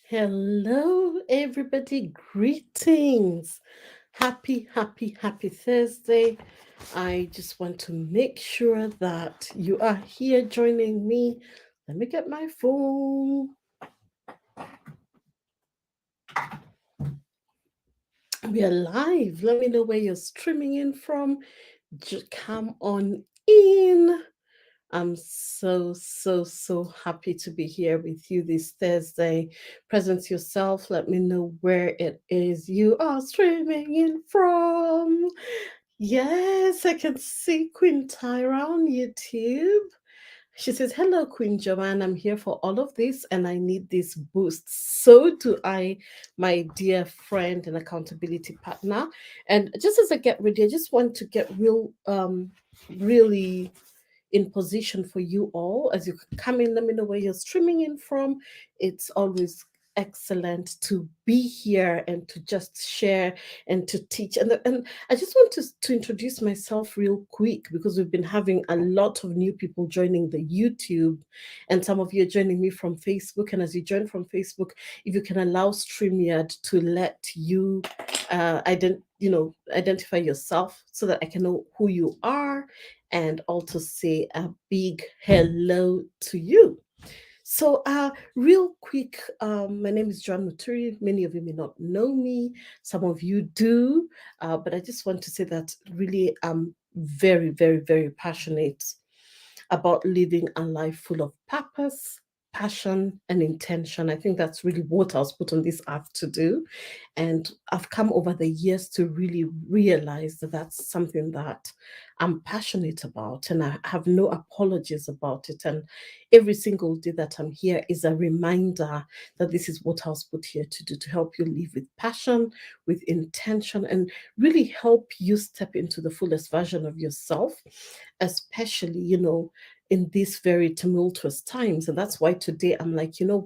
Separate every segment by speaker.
Speaker 1: Hello, everybody. Greetings. Happy Thursday. I just want to make sure that you are here joining me. Let me get my phone. We are live. Let me know where you're streaming in from. Just come on in. I'm so happy to be here with you this Thursday. Present yourself. Let me know where it is you are streaming in from. Yes, I can see Queen Tyra on YouTube. She says, "Hello, Queen Joanne. I'm here for all of this and I need this boost. So do I, my dear friend and accountability partner." And just as I get ready, I just want to get really in position for you all as you come in. Let me know where you're streaming in from. It's always excellent to be here and to just share and to teach. And I just want to introduce myself real quick because we've been having a lot of new people joining the YouTube, and some of you are joining me from Facebook. And as you join from Facebook, if you can allow StreamYard to let you identify yourself so that I can know who you are and also say a big hello to you. So, real quick, my name is Joan Muturi. Many of you may not know me, some of you do, but I just want to say that really I'm very passionate about living a life full of purpose, passion, and intention. I think that's really what I was put on this earth to do. And I've come over the years to really realize that that's something that I'm passionate about, and I have no apologies about it. And every single day that I'm here is a reminder that this is what I was put here to do, to help you live with passion, with intention, and really help you step into the fullest version of yourself, especially, in these very tumultuous times. And that's why today I'm like, you know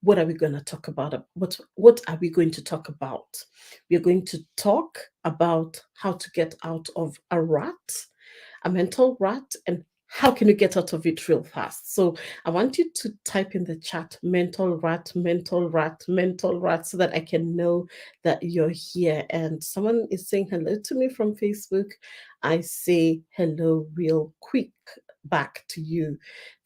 Speaker 1: what are we going to talk about? What are we going to talk about? We're going to talk about how to get out of a mental rut, and how can you get out of it real fast. So I want you to type in the chat mental rut, mental rut, mental rut, so that I can know that you're here. And someone is saying hello to me from Facebook. I say hello real quick back to you.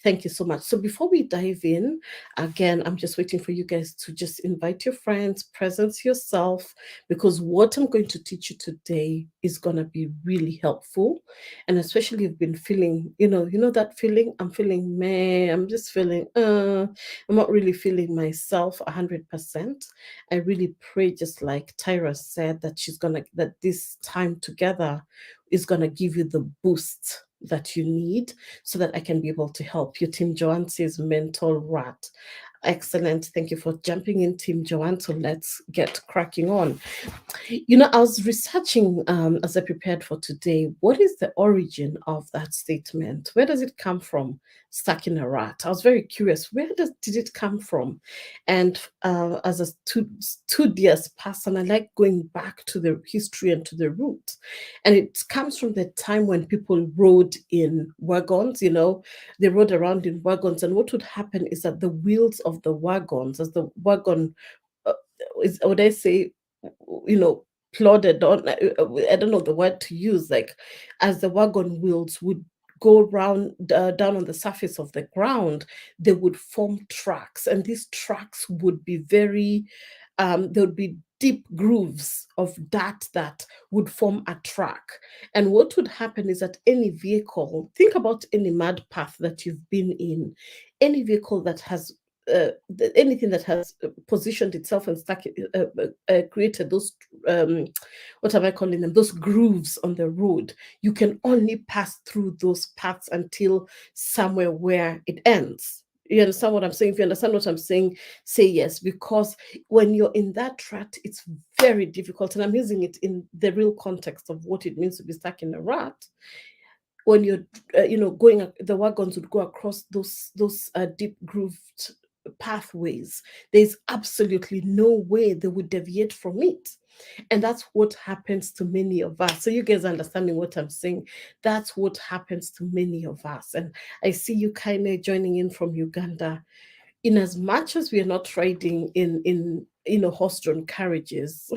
Speaker 1: Thank you so much. So before we dive in, again, I'm just waiting for you guys to just invite your friends, presence yourself, because what I'm going to teach you today is going to be really helpful. And especially if you've been feeling, that feeling, I'm feeling meh, I'm just feeling, I'm not really feeling myself 100%. I really pray, just like Tyra said, that this time together is gonna give you the boost that you need so that I can be able to help you. Team Joanne says mental rat. Excellent. Thank you for jumping in, Team Joanne. So let's get cracking on. I was researching as I prepared for today, what is the origin of that statement? Where does it come from? Stuck in a rut. I was very curious. Did it come from? And as a studious person, I like going back to the history and to the root. And it comes from the time when people rode in wagons. They rode around in wagons, and what would happen is that the wheels of the wagons, as the wagon uh, would I say, you know, plodded on. I don't know the word to use. Like, as the wagon wheels would go round down on the surface of the ground, they would form tracks, and these tracks would be there would be deep grooves of dirt that would form a track. And what would happen is that any vehicle, think about any mud path that you've been in, any vehicle that has anything that has positioned itself and created those, what am I calling them? Those grooves on the road. You can only pass through those paths until somewhere where it ends. You understand what I'm saying? If you understand what I'm saying, say yes, because when you're in that rut, it's very difficult. And I'm using it in the real context of what it means to be stuck in a rut. When you're, going, the wagons would go across those deep grooved pathways. There's absolutely no way they would deviate from it. And that's what happens to many of us. So you guys are understanding what I'm saying. That's what happens to many of us. And I see you kind of joining in from Uganda. in as much as we are not riding in horse-drawn carriages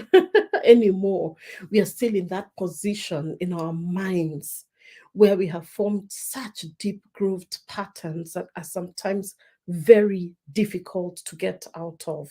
Speaker 1: anymore, we are still in that position in our minds where we have formed such deep grooved patterns that are sometimes very difficult to get out of.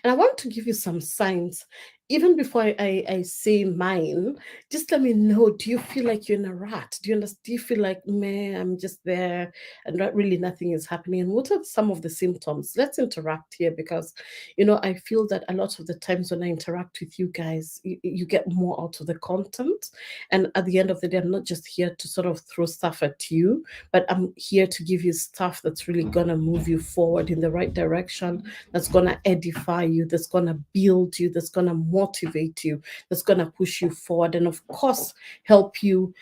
Speaker 1: And I want to give you some signs. Even before I say mine, just let me know, do you feel like you're in a rut? Do you understand? Do you feel like, man, I'm just there and not really nothing is happening? And what are some of the symptoms? Let's interact here because, I feel that a lot of the times when I interact with you guys, you get more out of the content. And at the end of the day, I'm not just here to sort of throw stuff at you, but I'm here to give you stuff that's really going to move you forward in the right direction, that's going to edify you, that's going to build you, that's going to motivate you, that's going to push you forward, and of course, help you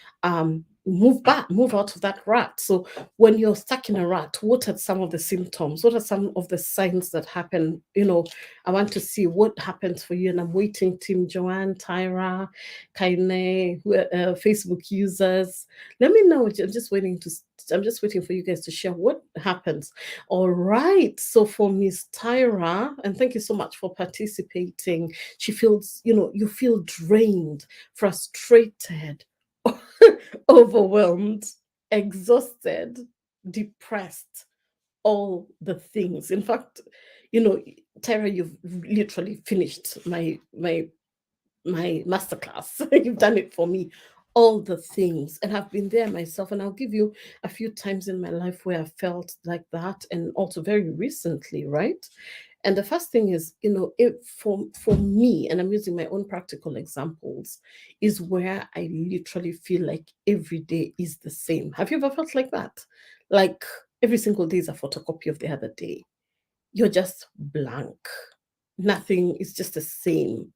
Speaker 1: move out of that rut. So when you're stuck in a rut, what are some of the symptoms? What are some of the signs that happen? I want to see what happens for you, and I'm waiting. Team Joanne, Tyra, Kaine, Facebook users, let me know. I'm just waiting for you guys to share what happens. All right. So for Miss Tyra, and thank you so much for participating. She feels, you feel drained, frustrated, overwhelmed, exhausted, depressed, all the things. In fact, Tara, you've literally finished my masterclass. You've done it for me. All the things. And I've been there myself. And I'll give you a few times in my life where I felt like that, and also very recently, right? And the first thing is, for me, and I'm using my own practical examples, is where I literally feel like every day is the same. Have you ever felt like that? Like every single day is a photocopy of the other day. You're just blank. Nothing is just the same.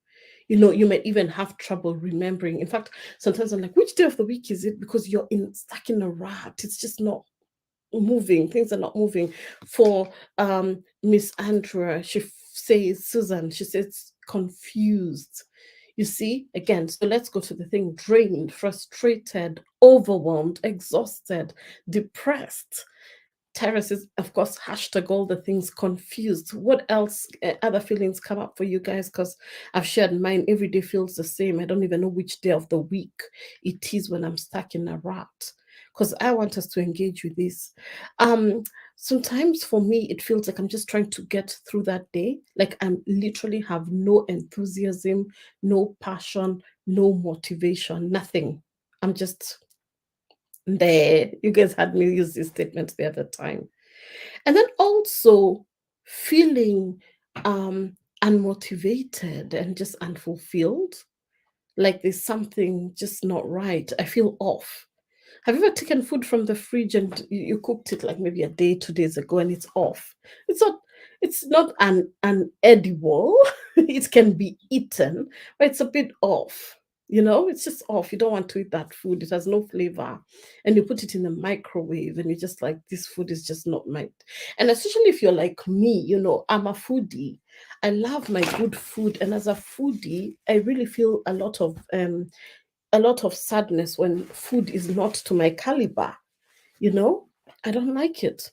Speaker 1: You might even have trouble remembering. In fact, sometimes I'm like, which day of the week is it? Because you're stuck in a rut. It's just not moving. Things are not moving. For Miss Andrea, says, Susan, she says confused. You see, again, so let's go to the thing: drained, frustrated, overwhelmed, exhausted, depressed. Terraces, of course, hashtag all the things, confused. What else, other feelings come up for you guys? Because I've shared mine. Every day feels the same. I don't even know which day of the week it is when I'm stuck in a rut, because I want us to engage with this. Sometimes for me, it feels like I'm just trying to get through that day. Like I'm literally have no enthusiasm, no passion, no motivation, nothing. I'm just there. You guys had me use this statement the other time. And then also feeling unmotivated and just unfulfilled, like there's something just not right. I feel off. Have you ever taken food from the fridge and you cooked it like maybe a day, 2 days ago, and it's off? It's not an edible. It can be eaten, but it's a bit off. It's just off. You don't want to eat that food. It has no flavor. And you put it in the microwave and you're just like, this food is just not mine. And especially if you're like me, I'm a foodie. I love my good food. And as a foodie, I really feel a lot of sadness when food is not to my caliber. I don't like it.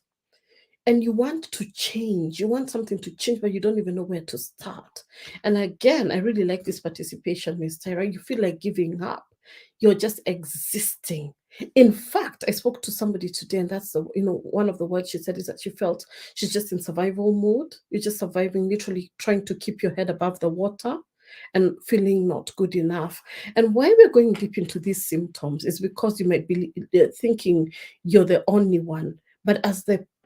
Speaker 1: And you want to change, you want something to change, but you don't even know where to start. And again, I really like this participation, Miss Tyra. You feel like giving up, you're just existing. In fact, I spoke to somebody today, and that's one of the words she said is that she felt she's just in survival mode. You're just surviving, literally trying to keep your head above the water and feeling not good enough. And why we're going deep into these symptoms is because you might be thinking you're the only one. But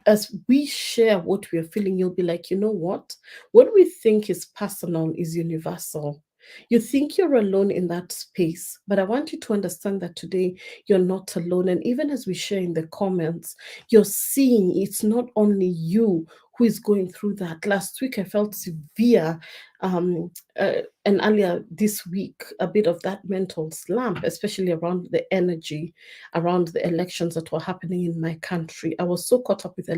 Speaker 1: as we share what we are feeling, you'll be like, you know what we think is personal is universal. You think you're alone in that space, but I want you to understand that today you're not alone. And even as we share in the comments, you're seeing it's not only you who is going through that. Last week I felt severe um, and earlier this week, a bit of that mental slump, especially around the energy, around the elections that were happening in my country. I was so caught up with the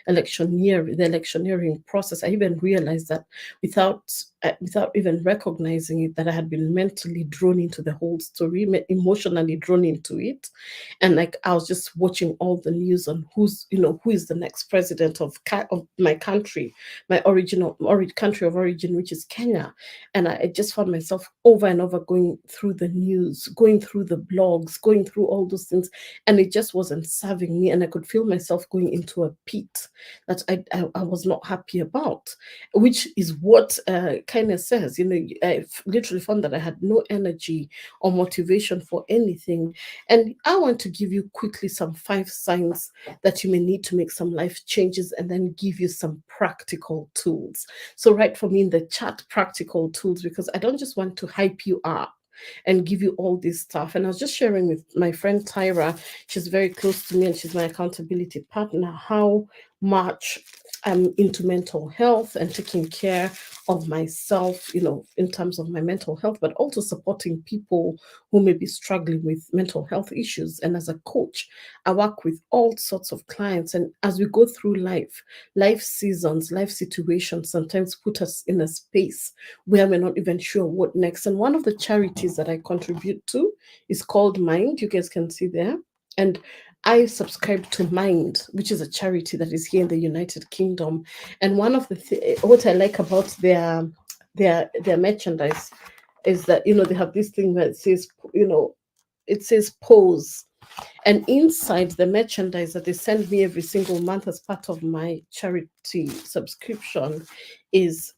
Speaker 1: electioneering process. I even realized that without even recognizing it, that I had been mentally drawn into the whole story, emotionally drawn into it, and like I was just watching all the news on who is the next president of my country, my country of origin, which is Kenya. And I just found myself over and over going through the news, going through the blogs, going through all those things, and it just wasn't serving me. And I could feel myself going into a pit that I was not happy about, which is what kind of says, I literally found that I had no energy or motivation for anything. And I want to give you quickly some 5 signs that you may need to make some life changes, and then give you some practical tools. So write for me in the chat practical tools, because I don't just want to hype you up and give you all this stuff. And I was just sharing with my friend Tyra, she's very close to me and she's my accountability partner, how much I'm into mental health and taking care of myself, in terms of my mental health, but also supporting people who may be struggling with mental health issues. And as a coach, I work with all sorts of clients. And as we go through life seasons, life situations sometimes put us in a space where we're not even sure what next. And one of the charities that I contribute to is called Mind. You guys can see there. And I subscribe to Mind, which is a charity that is here in the United Kingdom. And one of what I like about their merchandise is that they have this thing that says it says pose, and inside the merchandise that they send me every single month as part of my charity subscription is,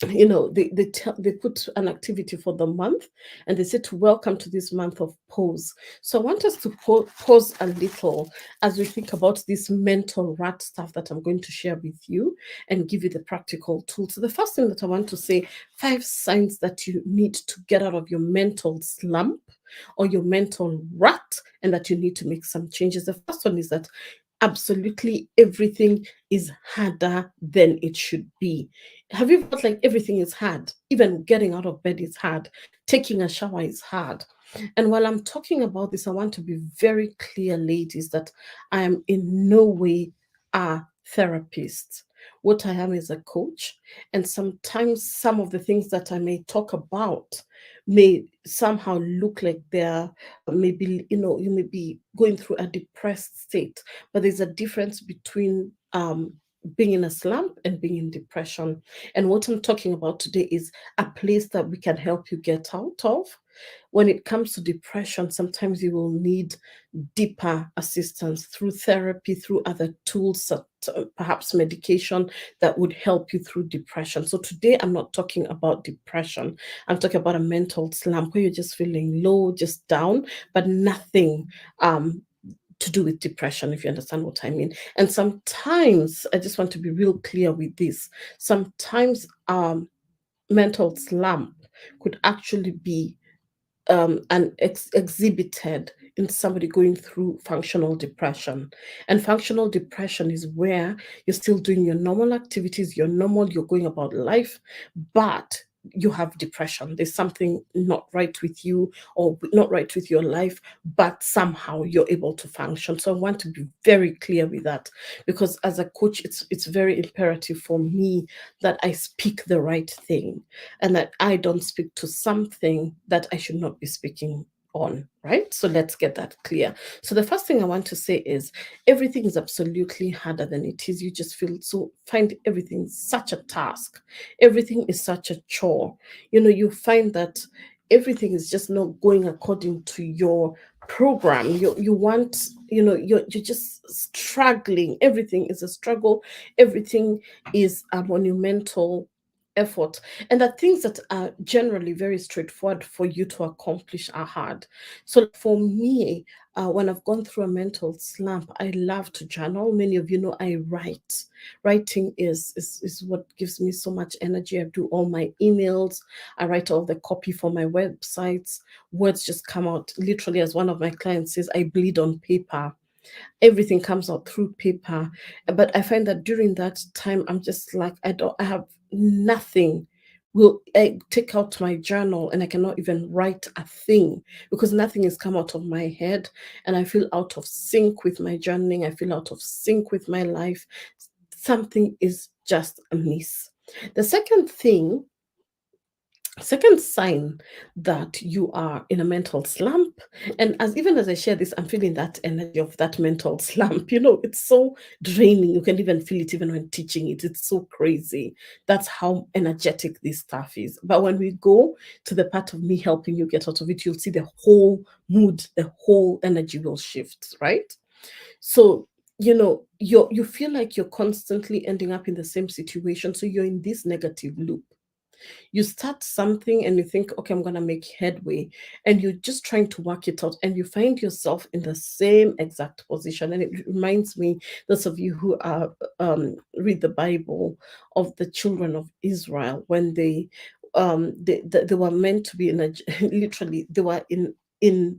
Speaker 1: they put an activity for the month, and they say to welcome to this month of pause. So I want us to pause a little as we think about this mental rat stuff that I'm going to share with you and give you the practical tools. So the first thing that I want to say, 5 signs that you need to get out of your mental slump or your mental rut, and that you need to make some changes. The first one is that absolutely everything is harder than it should be. Have you felt like everything is hard? Even getting out of bed is hard. Taking a shower is hard. And while I'm talking about this, I want to be very clear, ladies, that I am in no way a therapist. What I am is a coach. And sometimes some of the things that I may talk about may somehow look like they're maybe, you may be going through a depressed state, but there's a difference between being in a slump and being in depression. And what I'm talking about today is a place that we can help you get out of. When it comes to depression, sometimes you will need deeper assistance through therapy, through other tools, perhaps medication that would help you through depression. So today I'm not talking about depression. I'm talking about a mental slump where you're just feeling low, just down, but nothing to do with depression, if you understand what I mean. And sometimes I just want to be real clear with this. Sometimes mental slump could actually be exhibited in somebody going through functional depression. And functional depression is where you're still doing your normal activities, you're going about life, but you have depression. There's something not right with you or not right with your life, but somehow you're able to function. So I want to be very clear with that, because as a coach, it's very imperative for me that I speak the right thing and that I don't speak to something that I should not be speaking on, right? So let's get that clear. So the first thing I want to say is everything is absolutely harder than it is. You just find everything such a task. Everything is such a chore. You find that everything is just not going according to your program. You want, you're just struggling. Everything is a struggle. Everything is a monumental effort, and the things that are generally very straightforward for you to accomplish are hard. So for me, when I've gone through a mental slump, I love to journal. Many of you know I write. Writing is what gives me so much energy. I do all my emails, I write all the copy for my websites. Words just come out literally, as one of my clients says, I bleed on paper. Everything comes out through paper. But I find that during that time, I'm just like, I have nothing. Will I take out my journal and I cannot even write a thing because nothing has come out of my head, and I feel out of sync with my journaling. I feel out of sync with my life. Something is just amiss. The second sign that you are in a mental slump, and as even as I share this, I'm feeling that energy of that mental slump. It's so draining. You can even feel it even when teaching it. It's so crazy. That's how energetic this stuff is. But when we go to the part of me helping you get out of it, you'll see the whole mood, the whole energy will shift, right? So you feel like you're constantly ending up in the same situation, so you're in this negative loop. You start something and you think, okay, I'm going to make headway, and you're just trying to work it out, and you find yourself in the same exact position. And it reminds me, those of you who are read the Bible, of the children of Israel when they were meant to be in a literally they were in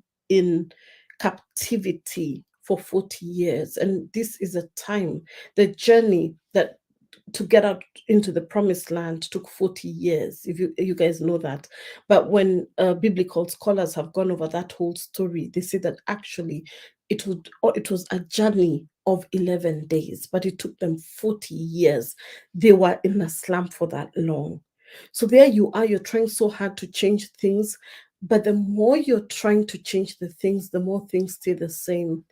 Speaker 1: captivity for 40 years, and this is a time, the journey that to get out into the promised land took 40 years, if you guys know that. But when biblical scholars have gone over that whole story, they say that actually it was a journey of 11 days, but it took them 40 years. They were in a slump for that long. So there you are, you're trying so hard to change things, but the more you're trying to change the things, the more things stay the same.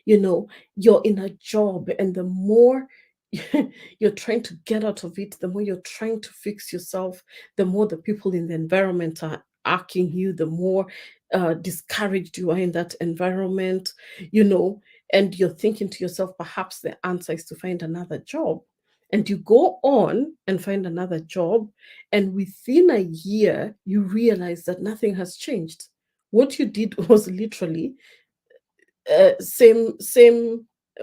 Speaker 1: You're in a job, and the more you're trying to get out of it, the more you're trying to fix yourself, the more the people in the environment are arcing you, the more discouraged you are in that environment, you know, and you're thinking to yourself, perhaps the answer is to find another job. And you go on and find another job, and within a year, you realize that nothing has changed. What you did was literally same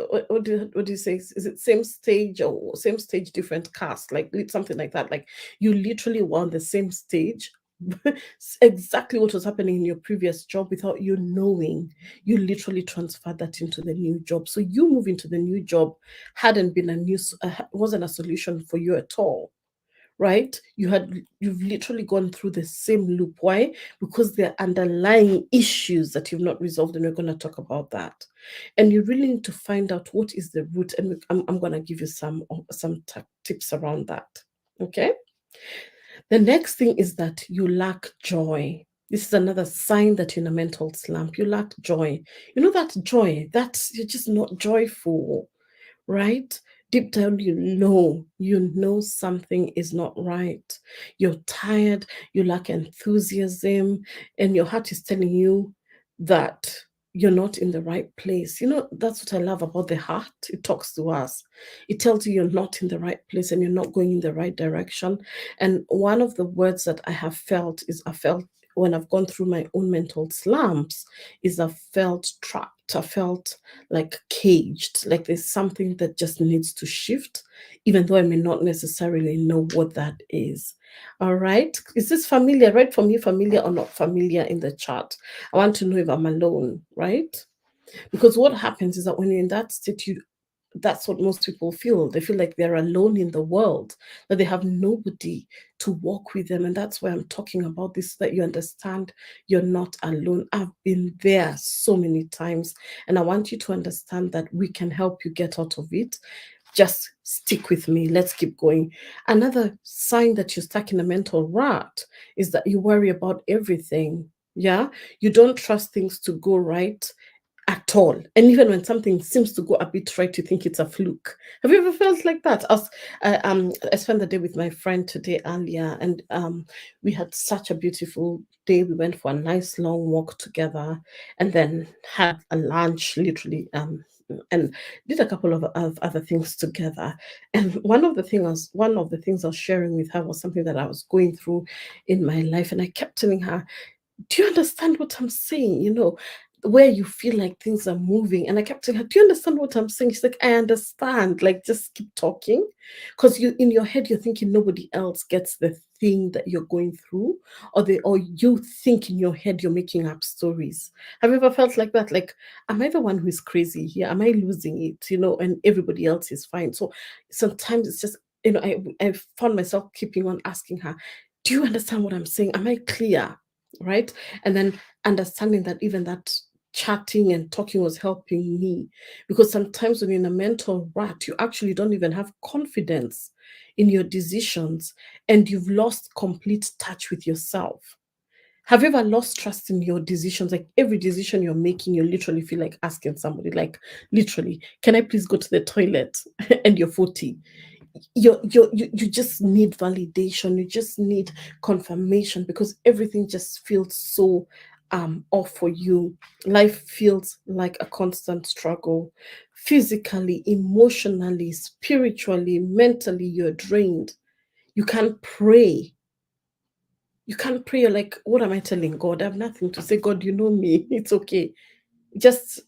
Speaker 1: what do you say, is it same stage or same stage different cast, like something like that, like you literally were on the same stage. Exactly what was happening in your previous job without you knowing. You literally transferred that into the new job, so you moving to the new job hadn't been wasn't a solution for you at all, right? You've literally gone through the same loop. Why? Because there are underlying issues that you've not resolved, and we're going to talk about that. And you really need to find out what is the root, and I'm going to give you some tips around that. Okay. The next thing is that you lack joy. This is another sign that you're in a mental slump. You lack joy. That joy, that's you're just not joyful, right? Deep down, you know something is not right. You're tired, you lack enthusiasm, and your heart is telling you that you're not in the right place. That's what I love about the heart. It talks to us. It tells you you're not in the right place and you're not going in the right direction. And one of the words that I have felt is I felt when I've gone through my own mental slumps is I felt trapped. I felt like caged, like there's something that just needs to shift, even though I may not necessarily know what that is. All right. Is this familiar? Right, for me, familiar or not familiar in the chat? I want to know if I'm alone, right? Because what happens is that when you're in that state, that's what most people feel. They feel like they're alone in the world, that they have nobody to walk with them. And that's why I'm talking about this, so that you understand you're not alone. I've been there so many times, and I want you to understand that we can help you get out of it. Just stick with me. Let's keep going. Another sign that you're stuck in a mental rut is that you worry about everything. Yeah. You don't trust things to go right at all. And even when something seems to go a bit right, you think it's a fluke. Have you ever felt like that? I spent the day with my friend today earlier, and we had such a beautiful day. We went for a nice long walk together, and then had a lunch, literally, and did a couple of other things together. And one of the things I was sharing with her was something that I was going through in my life, and I kept telling her, do you understand what I'm saying? where you feel like things are moving. And I kept saying, do you understand what I'm saying? She's like, I understand. Like, just keep talking. Because you in your head, you're thinking nobody else gets the thing that you're going through, or you think in your head you're making up stories. Have you ever felt like that? Like, am I the one who is crazy here? Am I losing it? And everybody else is fine. So sometimes it's just, I found myself keeping on asking her, do you understand what I'm saying? Am I clear? Right. And then understanding that even that chatting and talking was helping me, because sometimes when you're in a mental rut, you actually don't even have confidence in your decisions, and you've lost complete touch with yourself. Have you ever lost trust in your decisions? Like, every decision you're making, you literally feel like asking somebody, like, literally, can I please go to the toilet? And you're 40. You just need validation, you just need confirmation, because everything just feels so off for you. Life feels like a constant struggle. Physically, emotionally, spiritually, mentally, you're drained. You can't pray. You're like, what am I telling God? I have nothing to say. God, you know me. It's okay. Just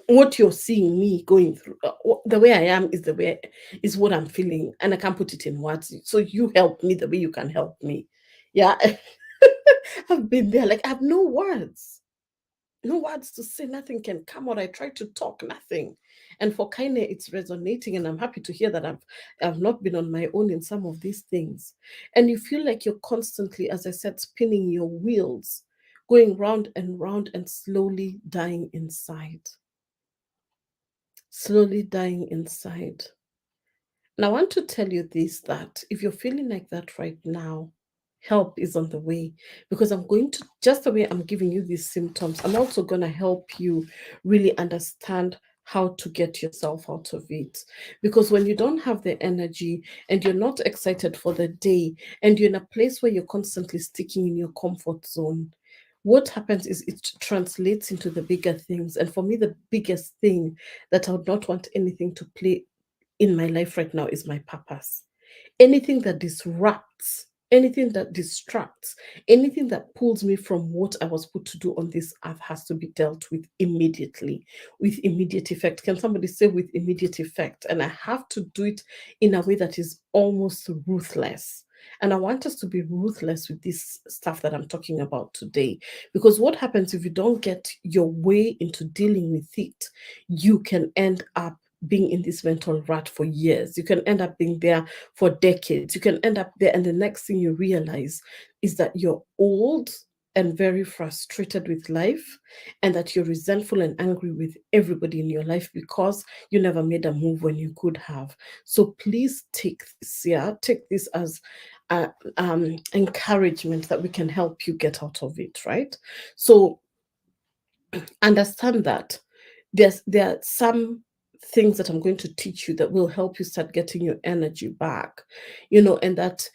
Speaker 1: what you're seeing me going through, the way I am is the way is what I'm feeling, and I can't put it in words. So you help me the way you can help me. Yeah. I've been there. Like, I have no words, no words to say. Nothing can come out. I try to talk, nothing. And for Kaine, it's resonating, and I'm happy to hear that I've not been on my own in some of these things. And you feel like you're constantly, as I said, spinning your wheels, going round and round, and slowly dying inside. Slowly dying inside. And I want to tell you this, that if you're feeling like that right now, help is on the way. Because I'm going to, just the way I'm giving you these symptoms, I'm also going to help you really understand how to get yourself out of it. Because when you don't have the energy, and you're not excited for the day, and you're in a place where you're constantly sticking in your comfort zone, what happens is it translates into the bigger things. And for me, the biggest thing that I would not want anything to play in my life right now is my purpose. Anything that disrupts, anything that distracts, anything that pulls me from what I was put to do on this earth has to be dealt with immediately, with immediate effect. Can somebody say with immediate effect? And I have to do it in a way that is almost ruthless. And I want us to be ruthless with this stuff that I'm talking about today. Because what happens if you don't get your way into dealing with it, you can end up being in this mental rut for years. You can end up being there for decades. You can end up there, and the next thing you realize is that you're old and very frustrated with life, and that you're resentful and angry with everybody in your life because you never made a move when you could have. So please take this, yeah, take this as encouragement that we can help you get out of it, right? So understand that there are some things that I'm going to teach you that will help you start getting your energy back, and that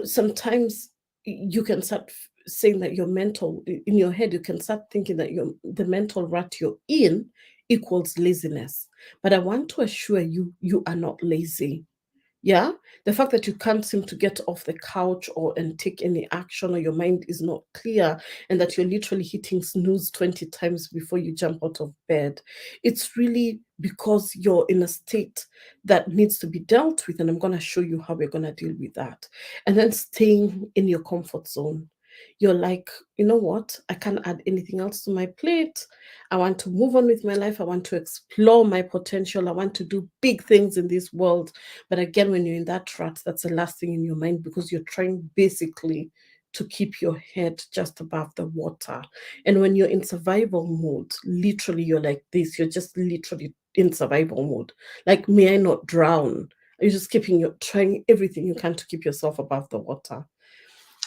Speaker 1: sometimes you can start saying that your mental in your head, you can start thinking that the mental rut you're in equals laziness. But I want to assure you, you are not lazy. Yeah, the fact that you can't seem to get off the couch or and take any action, or your mind is not clear, and that you're literally hitting snooze 20 times before you jump out of bed, it's really because you're in a state that needs to be dealt with. And I'm going to show you how we're going to deal with that. And then staying in your comfort zone, you're like, you know what, I can't add anything else to my plate. I want to move on with my life. I want to explore my potential. I want to do big things in this world. But again, when you're in that rut, that's the last thing in your mind, because you're trying basically to keep your head just above the water. And when you're in survival mode, literally, you're like this. You're just literally in survival mode. Like, may I not drown? You're just trying everything you can to keep yourself above the water.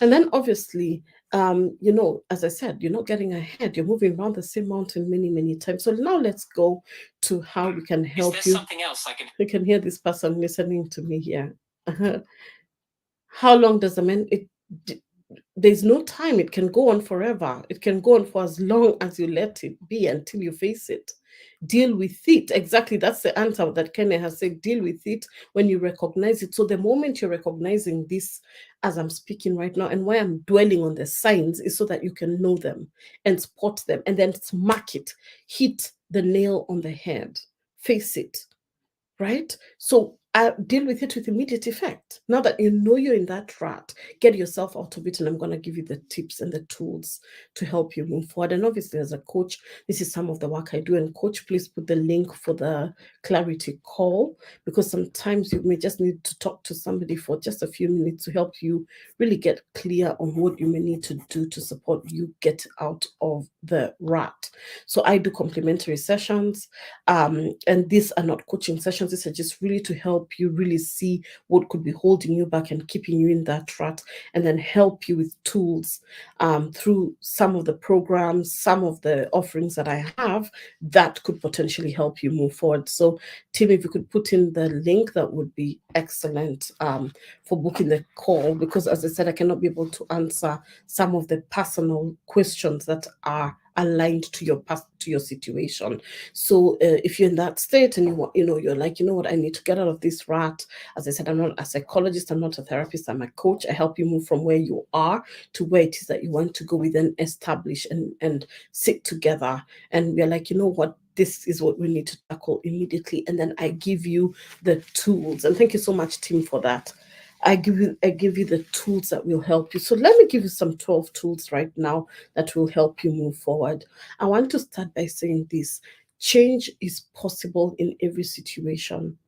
Speaker 1: And then obviously, as I said, you're not getting ahead. You're moving around the same mountain many, many times. So now let's go to how we can help you. Something else I can? You can hear this person listening to me here. How long does a man? There's no time. It can go on forever. It can go on for as long as you let it be until you face it. Deal with it. Exactly. That's the answer that Kenny has said. Deal with it when you recognize it. So the moment you're recognizing this as I'm speaking right now, and why I'm dwelling on the signs is so that you can know them and spot them and then mark it, hit the nail on the head, face it, right? So deal with it with immediate effect. Now that you know you're in that rut, get yourself out of it. And I'm going to give you the tips and the tools to help you move forward. And obviously, as a coach, this is some of the work I do. And coach, please put the link for the clarity call, because sometimes you may just need to talk to somebody for just a few minutes to help you really get clear on what you may need to do to support you get out of the rut. So I do complimentary sessions, and these are not coaching sessions. These are just really to help you really see what could be holding you back and keeping you in that rut, and then help you with tools through some of the programs, some of the offerings that I have that could potentially help you move forward. So Tim, if you could put in the link, that would be excellent for booking the call, because as I said, I cannot be able to answer some of the personal questions that are aligned to your situation. So if you're in that state and you're like, you know what, I need to get out of this rut. As I said, I'm not a psychologist, I'm not a therapist, I'm a coach. I help you move from where you are to where it is that you want to go, with and establish and sit together. And we're like, you know what, this is what we need to tackle immediately. And then I give you the tools. And thank you so much, Tim, for that. I give you the tools that will help you. So let me give you some 12 tools right now that will help you move forward. I want to start by saying this: change is possible in every situation,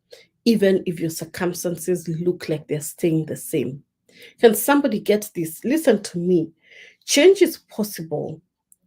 Speaker 1: even if your circumstances look like they're staying the same. Can somebody get this? Listen to me. Change is possible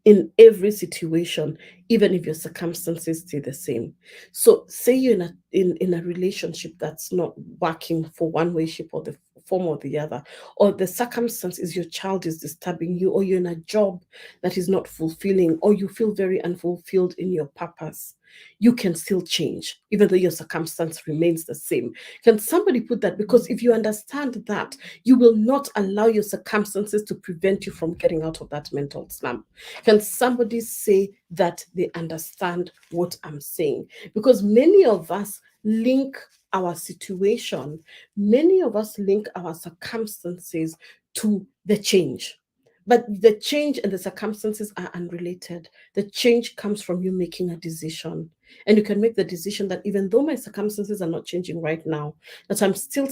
Speaker 1: in every situation, even if your circumstances stay the same. So say you're in a relationship that's not working for one way, shape, or the form or the other, or the circumstance is your child is disturbing you, or you're in a job that is not fulfilling, or you feel very unfulfilled in your purpose. You can still change, even though your circumstance remains the same. Can somebody put that? Because if you understand that, you will not allow your circumstances to prevent you from getting out of that mental slump. Can somebody say that they understand what I'm saying? Because many of us link our situation, many of us link our circumstances to the change. But the change and the circumstances are unrelated. The change comes from you making a decision. And you can make the decision that even though my circumstances are not changing right now, that I'm still,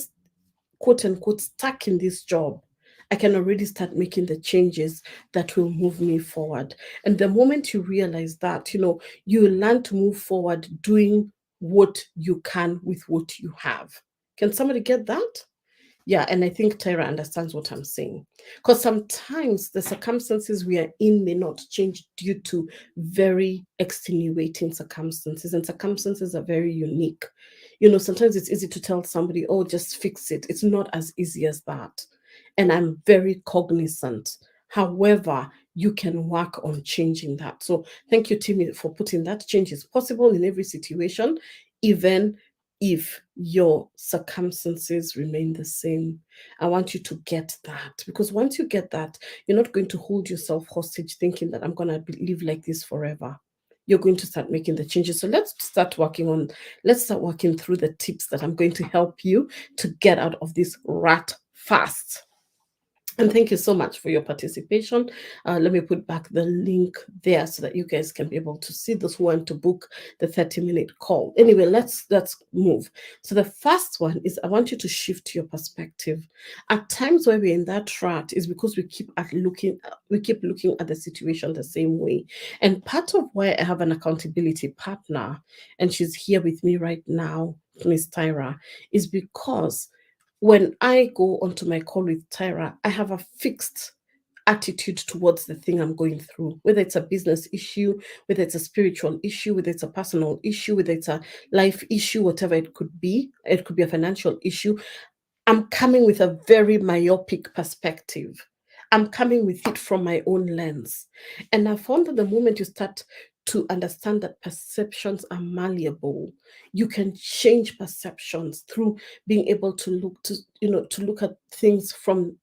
Speaker 1: quote unquote, stuck in this job, I can already start making the changes that will move me forward. And the moment you realize that, you learn to move forward doing what you can with what you have. Can somebody get that? Yeah, and I think Tyra understands what I'm saying. Because sometimes the circumstances we are in may not change due to very extenuating circumstances, and circumstances are very unique. Sometimes it's easy to tell somebody, oh, just fix it. It's not as easy as that. And I'm very cognizant. However, you can work on changing that. So thank you, Timmy, for putting that. Change is possible in every situation, even if your circumstances remain the same. I want you to get that, because once you get that, you're not going to hold yourself hostage thinking that I'm going to live like this forever. You're going to start making the changes. So let's start working through the tips that I'm going to help you to get out of this rut fast. And thank you so much for your participation. Let me put back the link there so that you guys can be able to see those who want to book the 30-minute call. Anyway, let's move. So the first one is, I want you to shift your perspective. At times where we're in that rut is because we keep looking at the situation the same way. And part of why I have an accountability partner, and she's here with me right now, Miss Tyra, is because when I go onto my call with Tyra, I have a fixed attitude towards the thing I'm going through, whether it's a business issue, whether it's a spiritual issue, whether it's a personal issue, whether it's a life issue, whatever it could be. It could be a financial issue. I'm coming with a very myopic perspective. I'm coming with it from my own lens. And I found that the moment you start to understand that perceptions are malleable. You can change perceptions through being able to look at things from,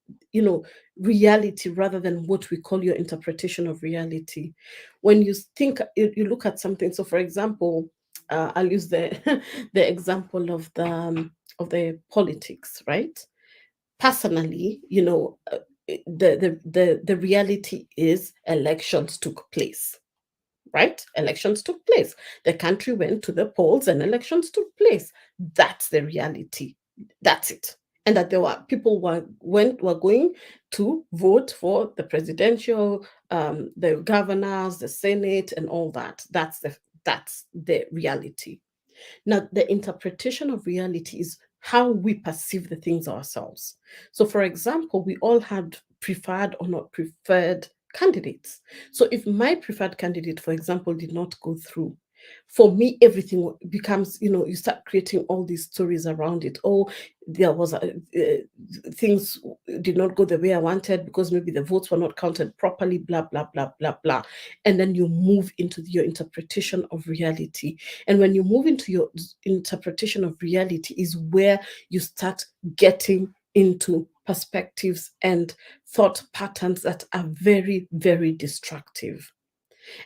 Speaker 1: reality rather than what we call your interpretation of reality. When you think, you look at something. So, for example, I'll use the the example of the politics, right? Personally, the reality is elections took place, right? Elections took place. The country went to the polls and elections took place. That's the reality. That's it. And that there were people were going to vote for the presidential, the governors, the senate, and all that. That's the reality. Now, the interpretation of reality is how we perceive the things ourselves. So, for example, we all had preferred or not preferred candidates. So, if my preferred candidate, for example, did not go through, for me, everything becomes, you start creating all these stories around it. Oh, there was things did not go the way I wanted because maybe the votes were not counted properly, blah, blah, blah, blah, blah. And then you move into your interpretation of reality. And when you move into your interpretation of reality is where you start getting into perspectives and thought patterns that are very, very destructive.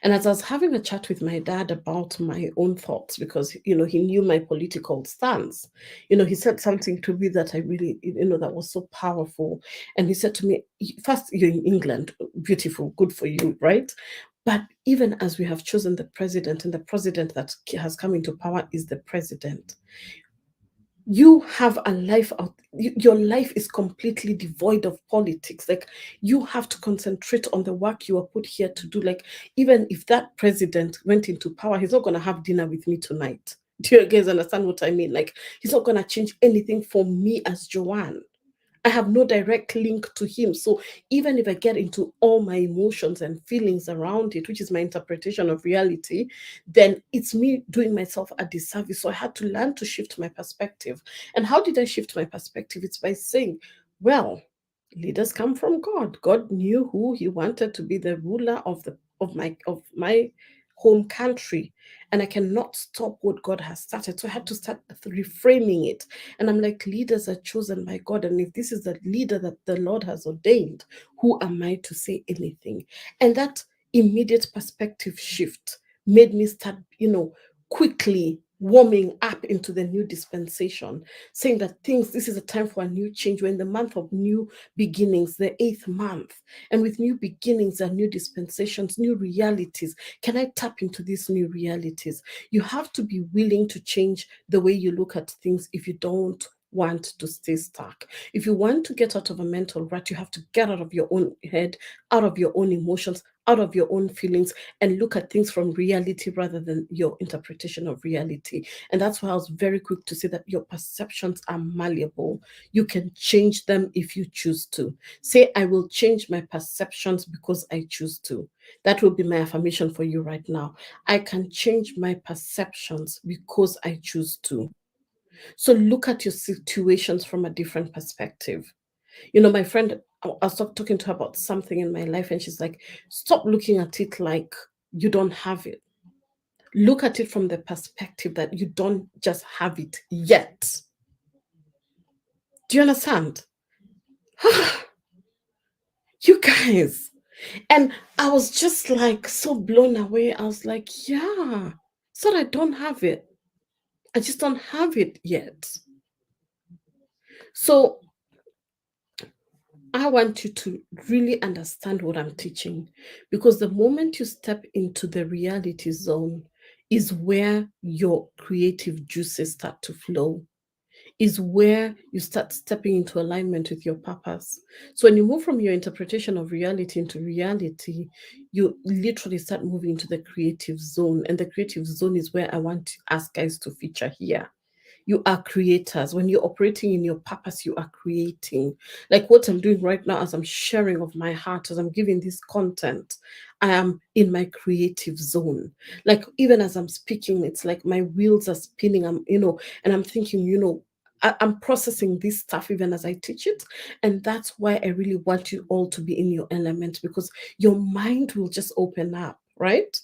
Speaker 1: And as I was having a chat with my dad about my own thoughts, because he knew my political stance, he said something to me that I really, that was so powerful. And he said to me, first, you're in England, beautiful, good for you, right? But even as we have chosen the president, and the president that has come into power is the president, you have a life out. Your life is completely devoid of politics. Like, you have to concentrate on the work you are put here to do. Like, even if that president went into power, he's not going to have dinner with me tonight. Do you guys understand what I mean? Like, he's not going to change anything for me as Joanne. I have no direct link to him. So even if I get into all my emotions and feelings around it, which is my interpretation of reality, then it's me doing myself a disservice. So I had to learn to shift my perspective. And how did I shift my perspective? It's by saying, well, leaders come from God. God knew who he wanted to be the ruler of my home country. And I cannot stop what God has started. So I had to start reframing it. And I'm like, leaders are chosen by God. And if this is the leader that the Lord has ordained, who am I to say anything? And that immediate perspective shift made me start, quickly warming up into the new dispensation, saying that this is a time for a new change. We're in the month of new beginnings, the 8th month. And with new beginnings and new dispensations, new realities. Can I tap into these new realities? You have to be willing to change the way you look at things if you don't want to stay stuck. If you want to get out of a mental rut, you have to get out of your own head, out of your own emotions, out of your own feelings, and look at things from reality rather than your interpretation of reality. And that's why I was very quick to say that your perceptions are malleable. You can change them if you choose to. Say, I will change my perceptions because I choose to. That will be my affirmation for you right now. I can change my perceptions because I choose to. So look at your situations from a different perspective. My friend, I was talking to her about something in my life, and she's like, stop looking at it like you don't have it. Look at it from the perspective that you don't just have it yet. Do you understand? You guys. And I was just like so blown away. I was like, yeah, so I don't have it. I just don't have it yet. So I want you to really understand what I'm teaching, because the moment you step into the reality zone is where your creative juices start to flow, is where you start stepping into alignment with your purpose. So when you move from your interpretation of reality into reality, you literally start moving into the creative zone. And the creative zone is where I want us guys to feature here. You are creators. When you're operating in your purpose, you are creating. Like what I'm doing right now, as I'm sharing of my heart, as I'm giving this content, I am in my creative zone. Like even as I'm speaking, it's like my wheels are spinning. And I'm thinking, I'm processing this stuff even as I teach it. And that's why I really want you all to be in your element, because your mind will just open up, right?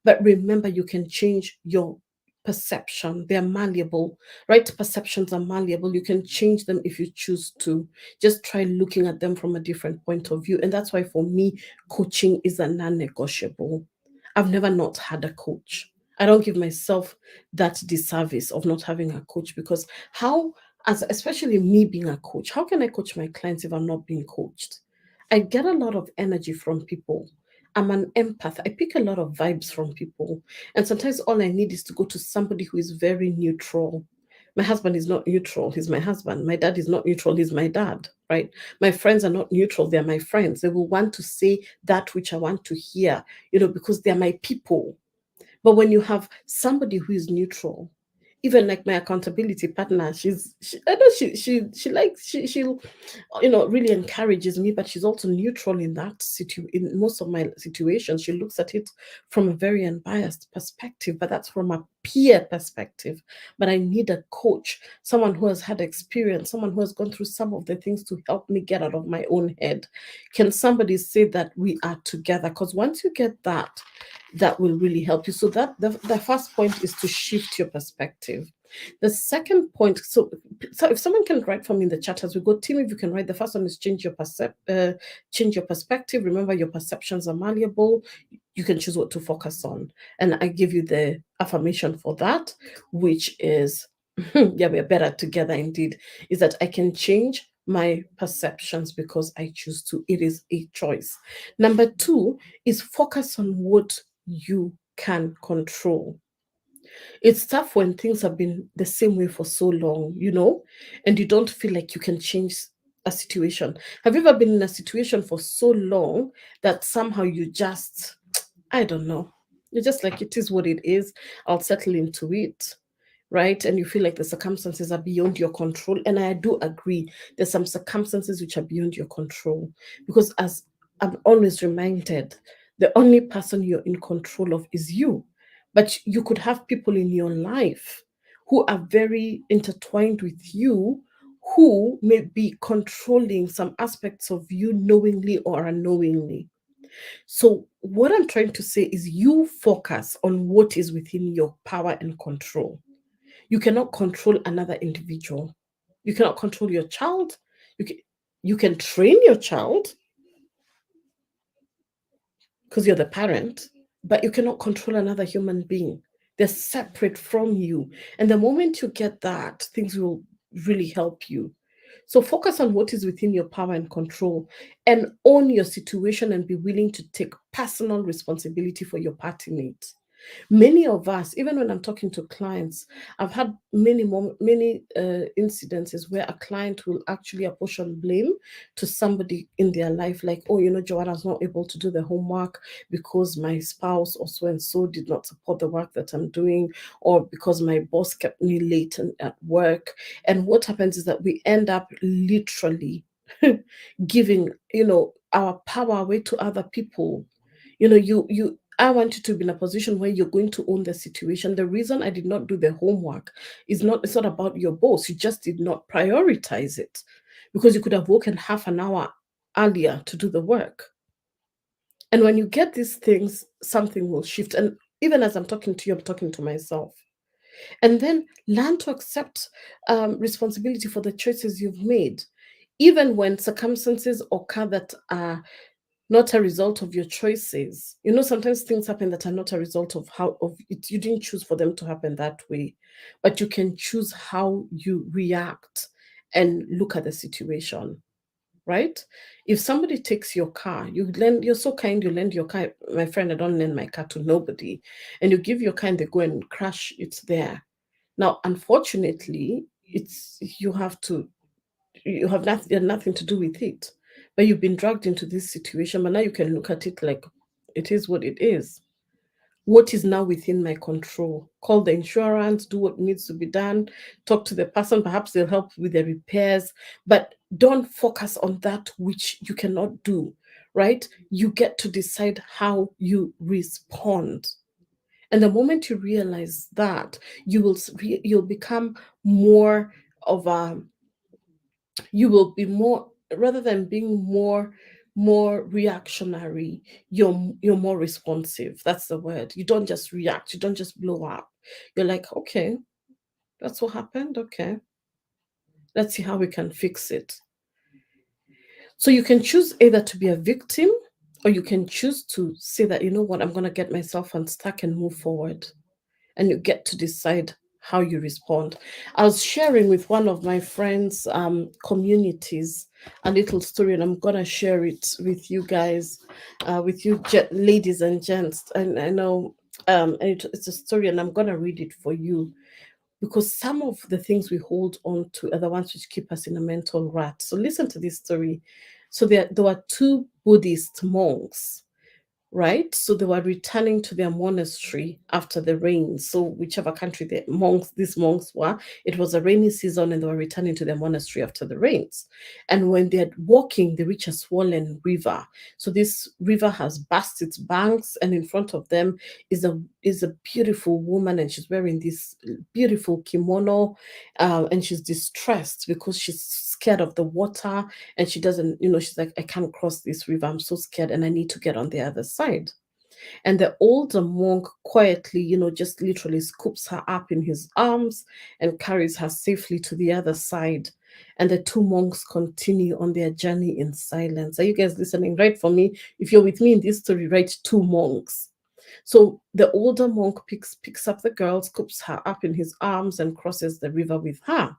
Speaker 1: But remember, you can change your perception. They're malleable, right? Perceptions are malleable. You can change them if you choose to. Just try looking at them from a different point of view. And that's why for me, coaching is a non-negotiable. I've never not had a coach. I don't give myself that disservice of not having a coach, because how, as especially me being a coach, how can I coach my clients if I'm not being coached? I get a lot of energy from people. I'm an empath. I pick a lot of vibes from people. And sometimes all I need is to go to somebody who is very neutral. My husband is not neutral. He's my husband. My dad is not neutral. He's my dad, right? My friends are not neutral. They're my friends. They will want to say that which I want to hear, because they're my people. But when you have somebody who is neutral, even like my accountability partner, I know she likes she'll really encourages me, but she's also neutral in in most of my situations. She looks at it from a very unbiased perspective, but that's from a peer perspective. But I need a coach, someone who has had experience, someone who has gone through some of the things to help me get out of my own head. Can somebody say that we are together? Because once you get that, that will really help you. So that the first point is to shift your perspective. The second point, so if someone can write for me in the chat as we go, team, if you can write, the first one is change your perspective. Remember, your perceptions are malleable. You can choose what to focus on, and I give you the affirmation for that, which is, yeah, we're better together. Indeed, is that I can change my perceptions because I choose to. It is a choice. Number two is focus on what you can control. It's tough when things have been the same way for so long, and you don't feel like you can change a situation. Have you ever been in a situation for so long that somehow you just, I don't know, you're just like, it is what it is, I'll settle into it, right? And you feel like the circumstances are beyond your control. And I do agree, there's some circumstances which are beyond your control, because as I'm always reminded, the only person you're in control of is you. But you could have people in your life who are very intertwined with you, who may be controlling some aspects of you knowingly or unknowingly. So, what I'm trying to say is you focus on what is within your power and control. You cannot control another individual. You cannot control your child. You can, you can train your child because you're the parent, but you cannot control another human being. They're separate from you. And the moment you get that, things will really help you. So focus on what is within your power and control, and own your situation and be willing to take personal responsibility for your part in it. Many of us, even when I'm talking to clients, I've had many incidences where a client will actually apportion blame to somebody in their life, like, oh, Joanna's not able to do the homework because my spouse or so and so did not support the work that I'm doing, or because my boss kept me late at work. And what happens is that we end up literally giving, our power away to other people. You I want you to be in a position where you're going to own the situation. The reason I did not do the homework it's not about your boss. You just did not prioritize it, because you could have woken half an hour earlier to do the work. And when you get these things, something will shift. And even as I'm talking to you, I'm talking to myself. And then learn to accept responsibility for the choices you've made, even when circumstances occur that are not a result of your choices. Sometimes things happen that are not a result of how of it. You didn't choose for them to happen that way, but you can choose how you react and look at the situation, right? If somebody takes your car, you're so kind, you lend your car. My friend, I don't lend my car to nobody. And you give your car and they go and crash it there. Now, unfortunately, it's you have nothing to do with it, but you've been dragged into this situation. But now you can look at it like it is what it is. What is now within my control? Call the insurance, do what needs to be done, talk to the person, perhaps they'll help with the repairs, but don't focus on that which you cannot do, right? You get to decide how you respond. And the moment you realize that, you'll become more of a you will be more, rather than being more reactionary, you're more responsive. That's the word. You don't just react, you don't just blow up. You're like, okay, that's what happened. Okay, let's see how we can fix it. So you can choose either to be a victim, or you can choose to say that, you know what, I'm going to get myself unstuck and move forward. And you get to decide how you respond. I was sharing with one of my friends' communities a little story, and I'm going to share it with you guys, with you ladies and gents. And I know it's a story, and I'm going to read it for you, because some of the things we hold on to are the ones which keep us in a mental rut. So listen to this story. So there were two Buddhist monks, right? So they were returning to their monastery after the rain. So whichever country these monks were, it was a rainy season, and they were returning to their monastery after the rains. And when they're walking, they reach a swollen river. So this river has burst its banks, and in front of them is a beautiful woman, and she's wearing this beautiful kimono, and she's distressed because she's scared of the water, and she doesn't, she's like, I can't cross this river, I'm so scared, and I need to get on the other side. And the older monk quietly, just literally scoops her up in his arms and carries her safely to the other side. And the two monks continue on their journey in silence. Are you guys listening? Right? For me, if you're with me in this story, write two monks. So the older monk picks up the girl, scoops her up in his arms, and crosses the river with her.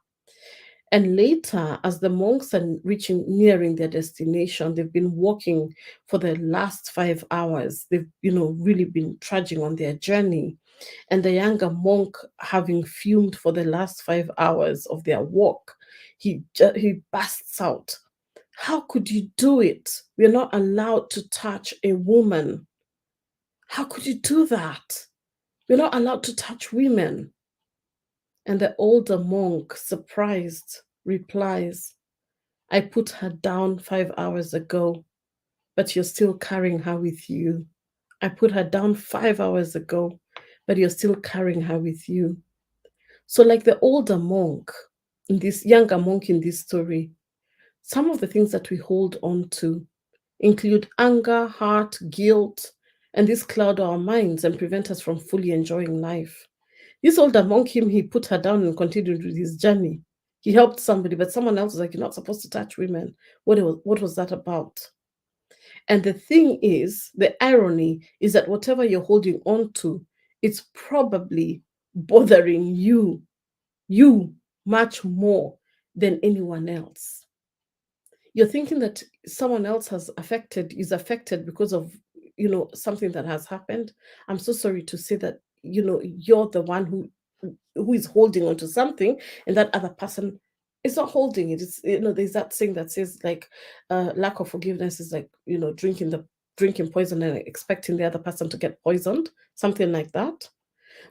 Speaker 1: And later, as the monks are nearing their destination, they've been walking for the last 5 hours. They've, really been trudging on their journey. And the younger monk, having fumed for the last 5 hours of their walk, he bursts out, "How could you do it? We're not allowed to touch a woman. How could you do that? We're not allowed to touch women." And the older monk, surprised, replies, "I put her down 5 hours ago, but you're still carrying her with you. I put her down 5 hours ago, but you're still carrying her with you." So, like the older monk, this younger monk in this story, some of the things that we hold on to include anger, heart, guilt, and this cloud our minds and prevent us from fully enjoying life. This older monk, he put her down and continued with his journey. He helped somebody, but someone else was like, "You're not supposed to touch women." What was that about? And the thing is, the irony is that whatever you're holding on to, it's probably bothering you much more than anyone else. You're thinking that someone else is affected because of something that has happened. I'm so sorry to say that you're the one who is holding on to something, and that other person is not holding it. It's, there's that thing that says, like, lack of forgiveness is like, drinking poison and expecting the other person to get poisoned, something like that.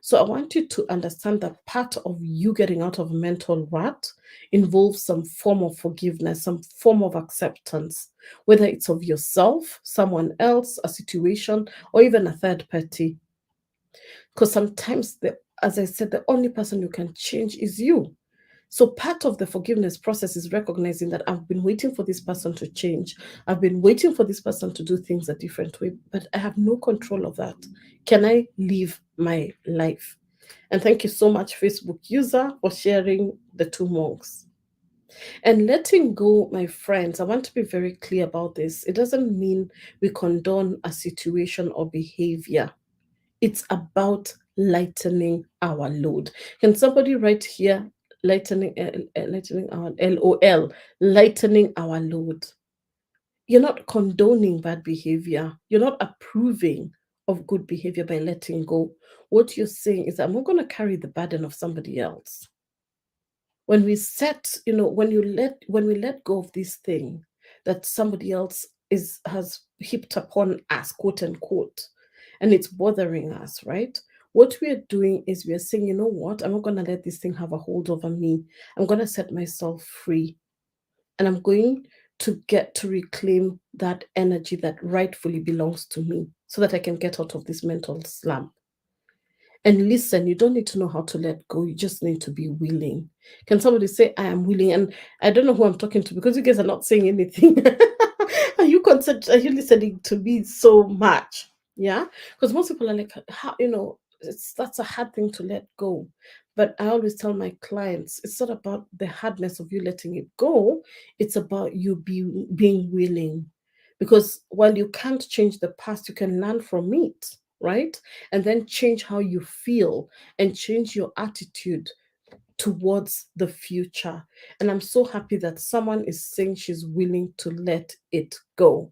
Speaker 1: So I want you to understand that part of you getting out of a mental rut involves some form of forgiveness, some form of acceptance, whether it's of yourself, someone else, a situation, or even a third party. Because sometimes, as I said, the only person you can change is you. So part of the forgiveness process is recognizing that I've been waiting for this person to change. I've been waiting for this person to do things a different way, but I have no control of that. Can I live my life? And thank you so much, Facebook user, for sharing the two monks. And letting go, my friends, I want to be very clear about this. It doesn't mean we condone a situation or behavior. It's about lightening our load. Can somebody write here, lightening our LOL, lightening our load? You're not condoning bad behavior. You're not approving of good behavior by letting go. What you're saying is, I'm not going to carry the burden of somebody else. When we when we let go of this thing that somebody else has heaped upon us, quote unquote, and it's bothering us, right? What we are doing is we are saying, you know what, I'm not going to let this thing have a hold over me. I'm going to set myself free, and I'm going to get to reclaim that energy that rightfully belongs to me so that I can get out of this mental slump. And listen, you don't need to know how to let go. You just need to be willing. Can somebody say, I am willing? And I don't know who I'm talking to, because you guys are not saying anything. Are you listening to me so much? Yeah, because most people are like, how, that's a hard thing to let go. But I always tell my clients, it's not about the hardness of you letting it go. It's about you being willing. Because while you can't change the past, you can learn from it, right? And then change how you feel and change your attitude towards the future. And I'm so happy that someone is saying she's willing to let it go.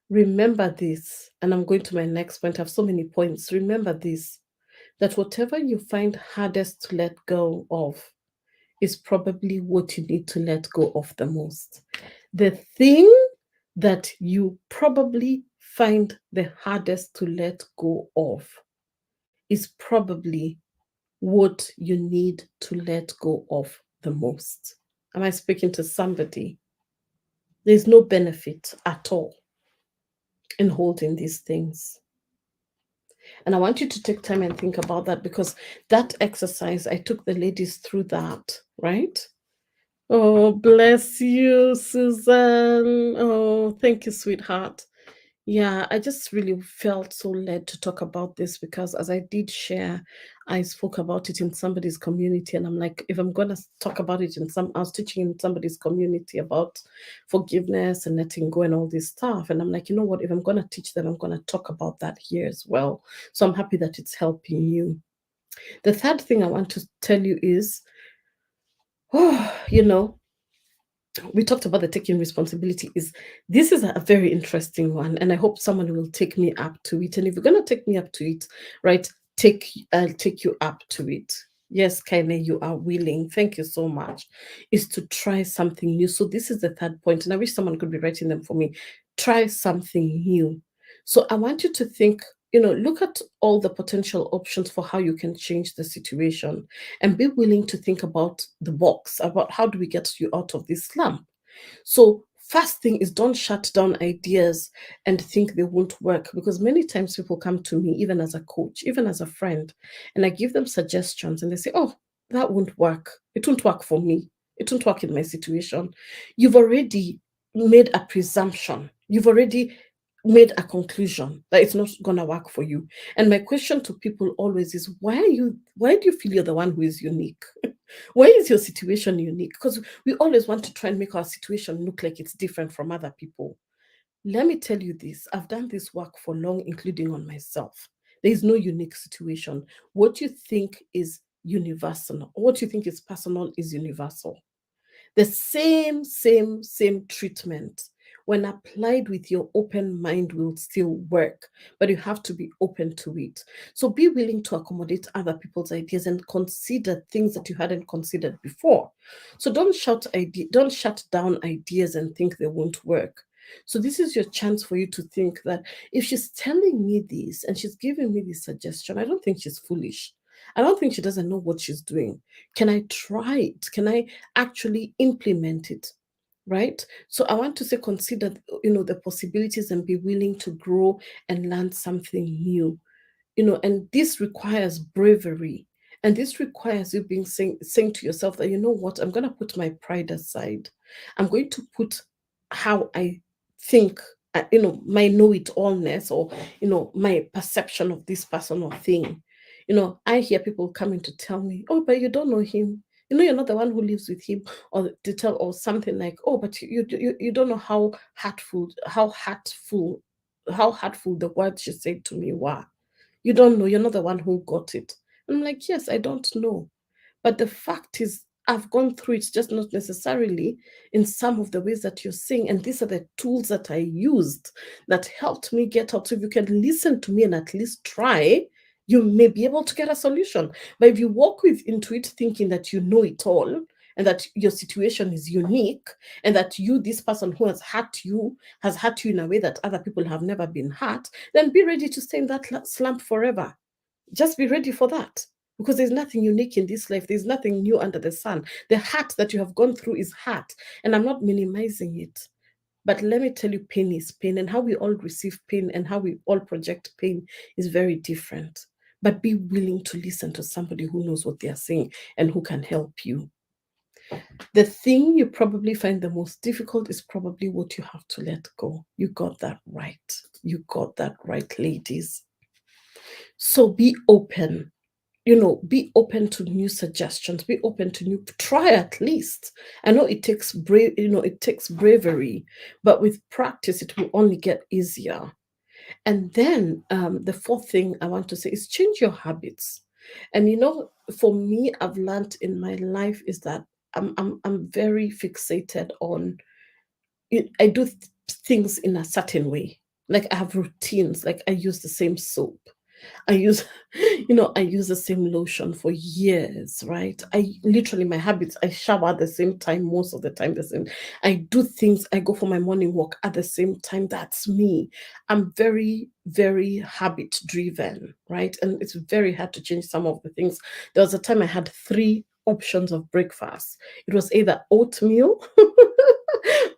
Speaker 1: Remember this, and I'm going to my next point. I have so many points. Remember this, that whatever you find hardest to let go of is probably what you need to let go of the most. The thing that you probably find the hardest to let go of is probably what you need to let go of the most. Am I speaking to somebody? There's no benefit at all in holding these things. And I want you to take time and think about that, because that exercise, I took the ladies through that, right? Oh, bless you, Susan. Oh, thank you, sweetheart. Yeah, I just really felt so led to talk about this because, as I did share, I spoke about it in somebody's community, and I'm like, if I'm gonna talk about it I was teaching in somebody's community about forgiveness and letting go and all this stuff, and I'm like, you know what? If I'm gonna teach them, I'm gonna talk about that here as well. So I'm happy that it's helping you. The third thing I want to tell you is, oh, we talked about the taking responsibility. This is a very interesting one, and I hope someone will take me up to it. And if you're going to take me up to it, right, I'll take you up to it. Yes, Kaine, you are willing, thank you so much, is to try something new. So this is the third point, and I wish someone could be writing them for me. Try something new. So I want you to think, look at all the potential options for how you can change the situation, and be willing to think about the box, about how do we get you out of this slump. So first thing is, don't shut down ideas and think they won't work, because many times people come to me, even as a coach, even as a friend, and I give them suggestions and they say, oh, that won't work. It won't work for me. It won't work in my situation. You've already made a presumption. You've already made a conclusion that it's not going to work for you. And my question to people always is, why do you feel you're the one who is unique? Why is your situation unique? Because we always want to try and make our situation look like it's different from other people. Let me tell you this, I've done this work for long, including on myself. There is no unique situation. What you think is universal, or what you think is personal, is universal. The same treatment, when applied with your open mind, will still work, but you have to be open to it. So be willing to accommodate other people's ideas and consider things that you hadn't considered before. So don't shut down ideas and think they won't work. So this is your chance for you to think that if she's telling me this and she's giving me this suggestion, I don't think she's foolish. I don't think she doesn't know what she's doing. Can I try it? Can I actually implement it? Right? So I want to say, consider, the possibilities and be willing to grow and learn something new. And this requires bravery. And this requires you saying to yourself that, you know what, I'm going to put my pride aside. I'm going to put how I think, my know-it-allness, or, my perception of this person or thing. I hear people coming to tell me, oh, but you don't know him. You're not the one who lives with him, or to tell, or something like, oh, but you don't know how hurtful the words she said to me were. You don't know. You're not the one who got it. I'm like, yes, I don't know. But the fact is, I've gone through it, just not necessarily in some of the ways that you're saying. And these are the tools that I used that helped me get out. So if you can listen to me and at least try, you may be able to get a solution. But if you walk into it thinking that you know it all, and that your situation is unique, and that this person who has hurt you in a way that other people have never been hurt, then be ready to stay in that slump forever. Just be ready for that, because there's nothing unique in this life. There's nothing new under the sun. The hurt that you have gone through is hurt, and I'm not minimizing it. But let me tell you, pain is pain, and how we all receive pain and how we all project pain is very different. But be willing to listen to somebody who knows what they are saying and who can help you. The thing you probably find the most difficult is probably what you have to let go. You got that right. You got that right, ladies. So be open. Be open to new suggestions. Be open to new. Try at least. I know it takes it takes bravery, but with practice, it will only get easier. And then the fourth thing I want to say is change your habits. And for me, I've learned in my life is that I'm very fixated on it. I do things in a certain way. Like I have routines. Like I use the same soap. I use, I use the same lotion for years, right? I literally, my habits, I shower at the same time, most of the time, the same. I do things, I go for my morning walk at the same time. That's me. I'm very, very habit driven, right? And it's very hard to change some of the things. There was a time I had three options of breakfast. It was either oatmeal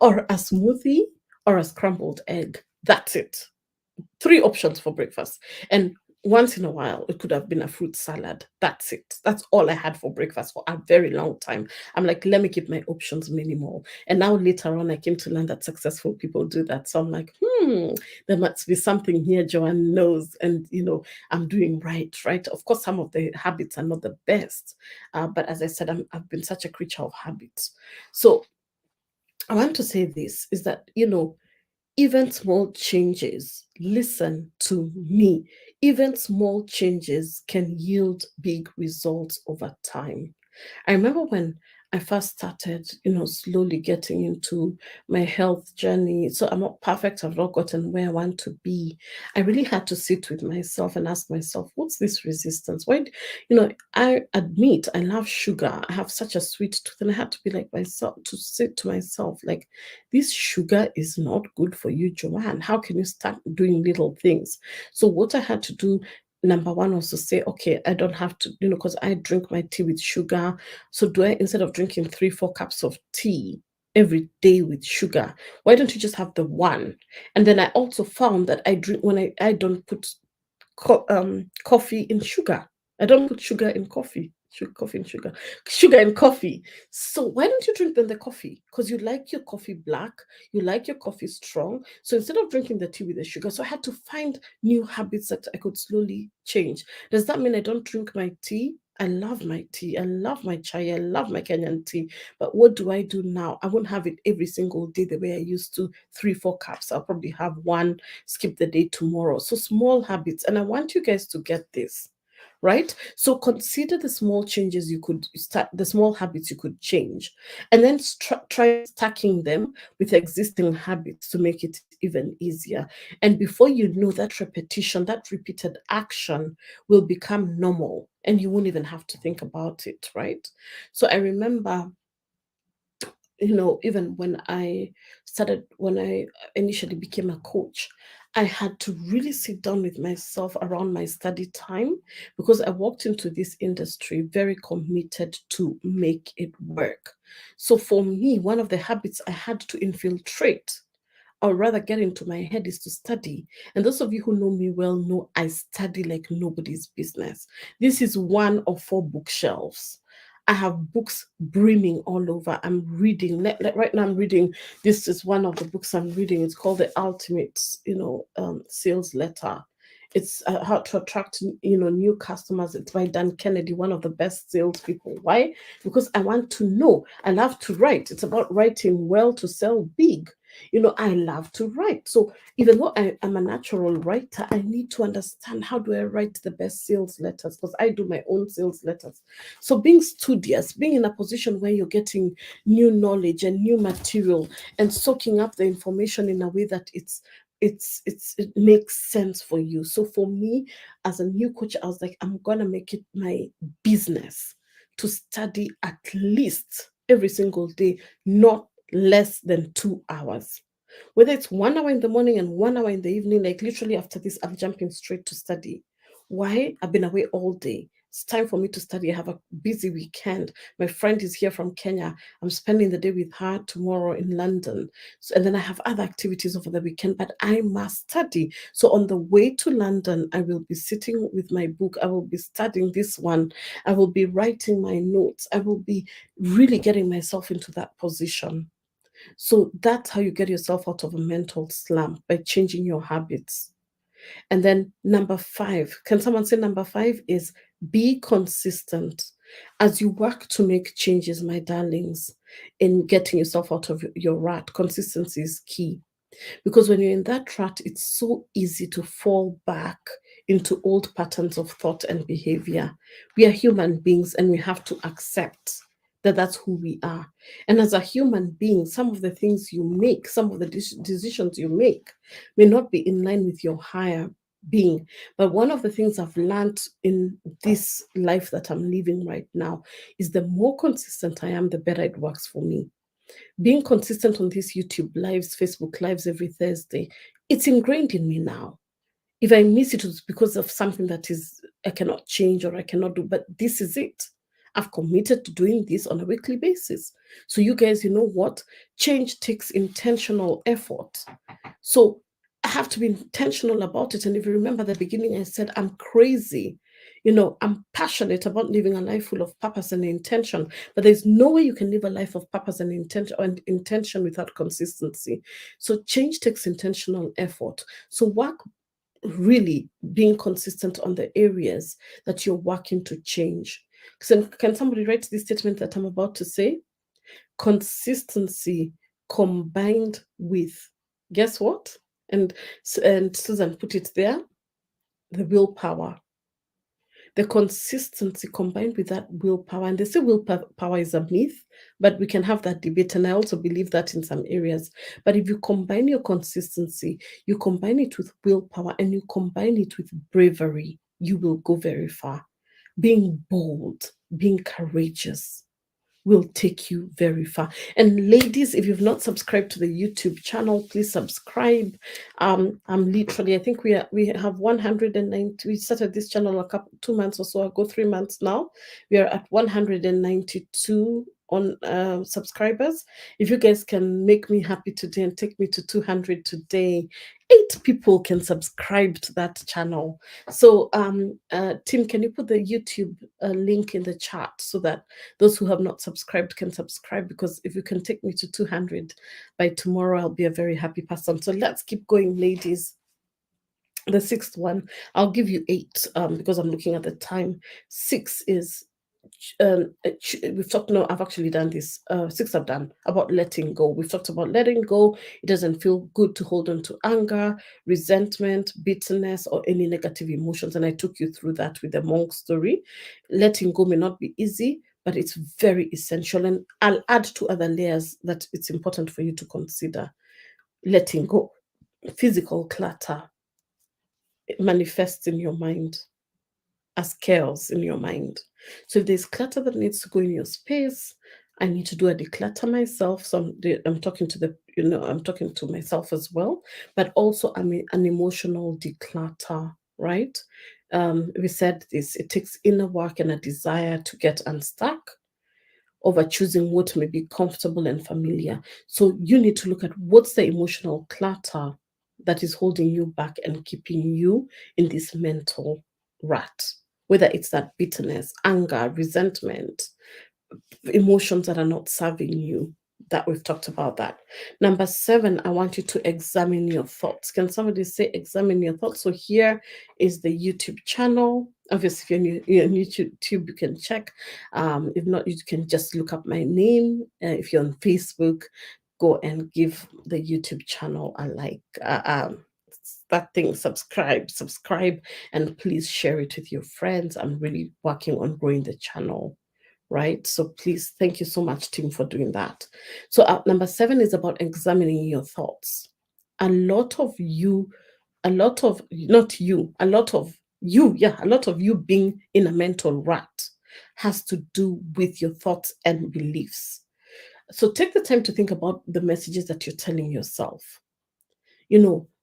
Speaker 1: or a smoothie or a scrambled egg. That's it. Three options for breakfast. And once in a while, it could have been a fruit salad. That's it. That's all I had for breakfast for a very long time. I'm like, let me keep my options minimal. And now later on, I came to learn that successful people do that. So I'm like, there must be something here Joanne knows. And, I'm doing right, right? Of course, some of the habits are not the best. But as I said, I've been such a creature of habits. So I want to say this is that, even small changes, listen to me, even small changes can yield big results over time. I remember when I first started, slowly getting into my health journey. So I'm not perfect, I've not gotten where I want to be. I really had to sit with myself and ask myself, what's this resistance? I admit I love sugar. I have such a sweet tooth, and I had to be like myself to say to myself, like, this sugar is not good for you, Joanne. How can you start doing little things? So what I had to do, number one, was to say, okay, I don't have to, because I drink my tea with sugar. So do I, instead of drinking 3-4 cups of tea every day with sugar, why don't you just have the one? And then I also found that I drink when I don't put coffee in sugar. I don't put sugar in coffee. Coffee and sugar in coffee. So why don't you drink then the coffee? Because you like your coffee black, you like your coffee strong. So instead of drinking the tea with the sugar, so I had to find new habits that I could slowly change. Does that mean I don't drink my tea? I love my tea. I love my chai. I love my Kenyan tea. But what do I do now? I won't have it every single day the way I used to, 3-4 cups. I'll probably have one, skip the day tomorrow. So small habits. And I want you guys to get this, right? So consider the small changes you could start, the small habits you could change, and then try stacking them with existing habits to make it even easier. And before you know, that repetition, that repeated action will become normal and you won't even have to think about it, right? So I remember, even when I initially became a coach, I had to really sit down with myself around my study time, because I walked into this industry very committed to make it work. So for me, one of the habits I had to infiltrate, or rather get into my head, is to study. And those of you who know me well know I study like nobody's business. This is one of 4 bookshelves. I have books brimming all over. I'm reading. Right now, I'm reading. This is one of the books I'm reading. It's called The Ultimate, Sales Letter. It's how to attract, new customers. It's by Dan Kennedy, one of the best salespeople. Why? Because I want to know. I love to write. It's about writing well to sell big. I love to write. So even though I am a natural writer, I need to understand, how do I write the best sales letters, because I do my own sales letters. So being studious, being in a position where you're getting new knowledge and new material and soaking up the information in a way that it makes sense for you. So for me, as a new coach, I was like, I'm gonna make it my business to study at least every single day, not less than 2 hours. Whether it's 1 hour in the morning and 1 hour in the evening, like literally after this, I'm jumping straight to study. Why? I've been away all day. It's time for me to study. I have a busy weekend. My friend is here from Kenya. I'm spending the day with her tomorrow in London. So, and then I have other activities over the weekend, but I must study. So on the way to London, I will be sitting with my book. I will be studying this one. I will be writing my notes. I will be really getting myself into that position. So that's how you get yourself out of a mental slump, by changing your habits. And then number 5, can someone say number 5 is be consistent as you work to make changes, my darlings, in getting yourself out of your rut. Consistency is key. Because when you're in that rut, it's so easy to fall back into old patterns of thought and behavior. We are human beings and we have to accept that that's who we are. And as a human being, some of the things you make, some of the decisions you make may not be in line with your higher being. But one of the things I've learned in this life that I'm living right now is the more consistent I am, the better it works for me. Being consistent on these YouTube lives, Facebook lives every Thursday, it's ingrained in me now. If I miss it, it's because of something that is I cannot change or I cannot do, but this is it. I've committed to doing this on a weekly basis. So you guys, you know what? Change takes intentional effort. So I have to be intentional about it. And if you remember the beginning, I said I'm crazy. I'm passionate about living a life full of purpose and intention. But there's no way you can live a life of purpose and intention without consistency. So change takes intentional effort. So work really being consistent on the areas that you're working to change. Can somebody write this statement that I'm about to say? Consistency combined with, guess what? And Susan put it there, the willpower. The consistency combined with that willpower, and they say willpower is a myth, but we can have that debate, and I also believe that in some areas. But if you combine your consistency, you combine it with willpower, and you combine it with bravery, you will go very far. Being bold, being courageous will take you very far. And ladies, if you've not subscribed to the YouTube channel, please subscribe. I'm literally, I think we have 190. We started this channel 2 months or so ago, 3 months now. We are at 192 on subscribers. If you guys can make me happy today and take me to 200 today, 8 people can subscribe to that channel. So Tim, can you put the YouTube link in the chat so that those who have not subscribed can subscribe? Because if you can take me to 200 by tomorrow, I'll be a very happy person. So let's keep going, ladies. The 6th one, I'll give you 8 because I'm looking at the time. 6 is we've talked. No, I've actually done this. 6 I've done about letting go. We've talked about letting go. It doesn't feel good to hold on to anger, resentment, bitterness, or any negative emotions. And I took you through that with the monk story. Letting go may not be easy, but it's very essential. And I'll add 2 other layers that it's important for you to consider. Letting go. Physical clutter. It manifests in your mind as chaos in your mind. So if there's clutter that needs to go in your space, I need to do a declutter myself. So I'm talking to I'm talking to myself as well, but also I'm an emotional declutter, right? We said this, it takes inner work and a desire to get unstuck over choosing what may be comfortable and familiar. So you need to look at what's the emotional clutter that is holding you back and keeping you in this mental rut, whether it's that bitterness, anger, resentment, emotions that are not serving you. That we've talked about that. Number 7, I want you to examine your thoughts. Can somebody say examine your thoughts? So here is the YouTube channel. Obviously, if you're on YouTube, you can check. If not, you can just look up my name. If you're on Facebook, go and give the YouTube channel a like. That thing, subscribe, and please share it with your friends. I'm really working on growing the channel, right? So please, thank you so much, Tim, for doing that. So number 7 is about examining your thoughts. A lot of you being in a mental rut has to do with your thoughts and beliefs. So take the time to think about the messages that you're telling yourself.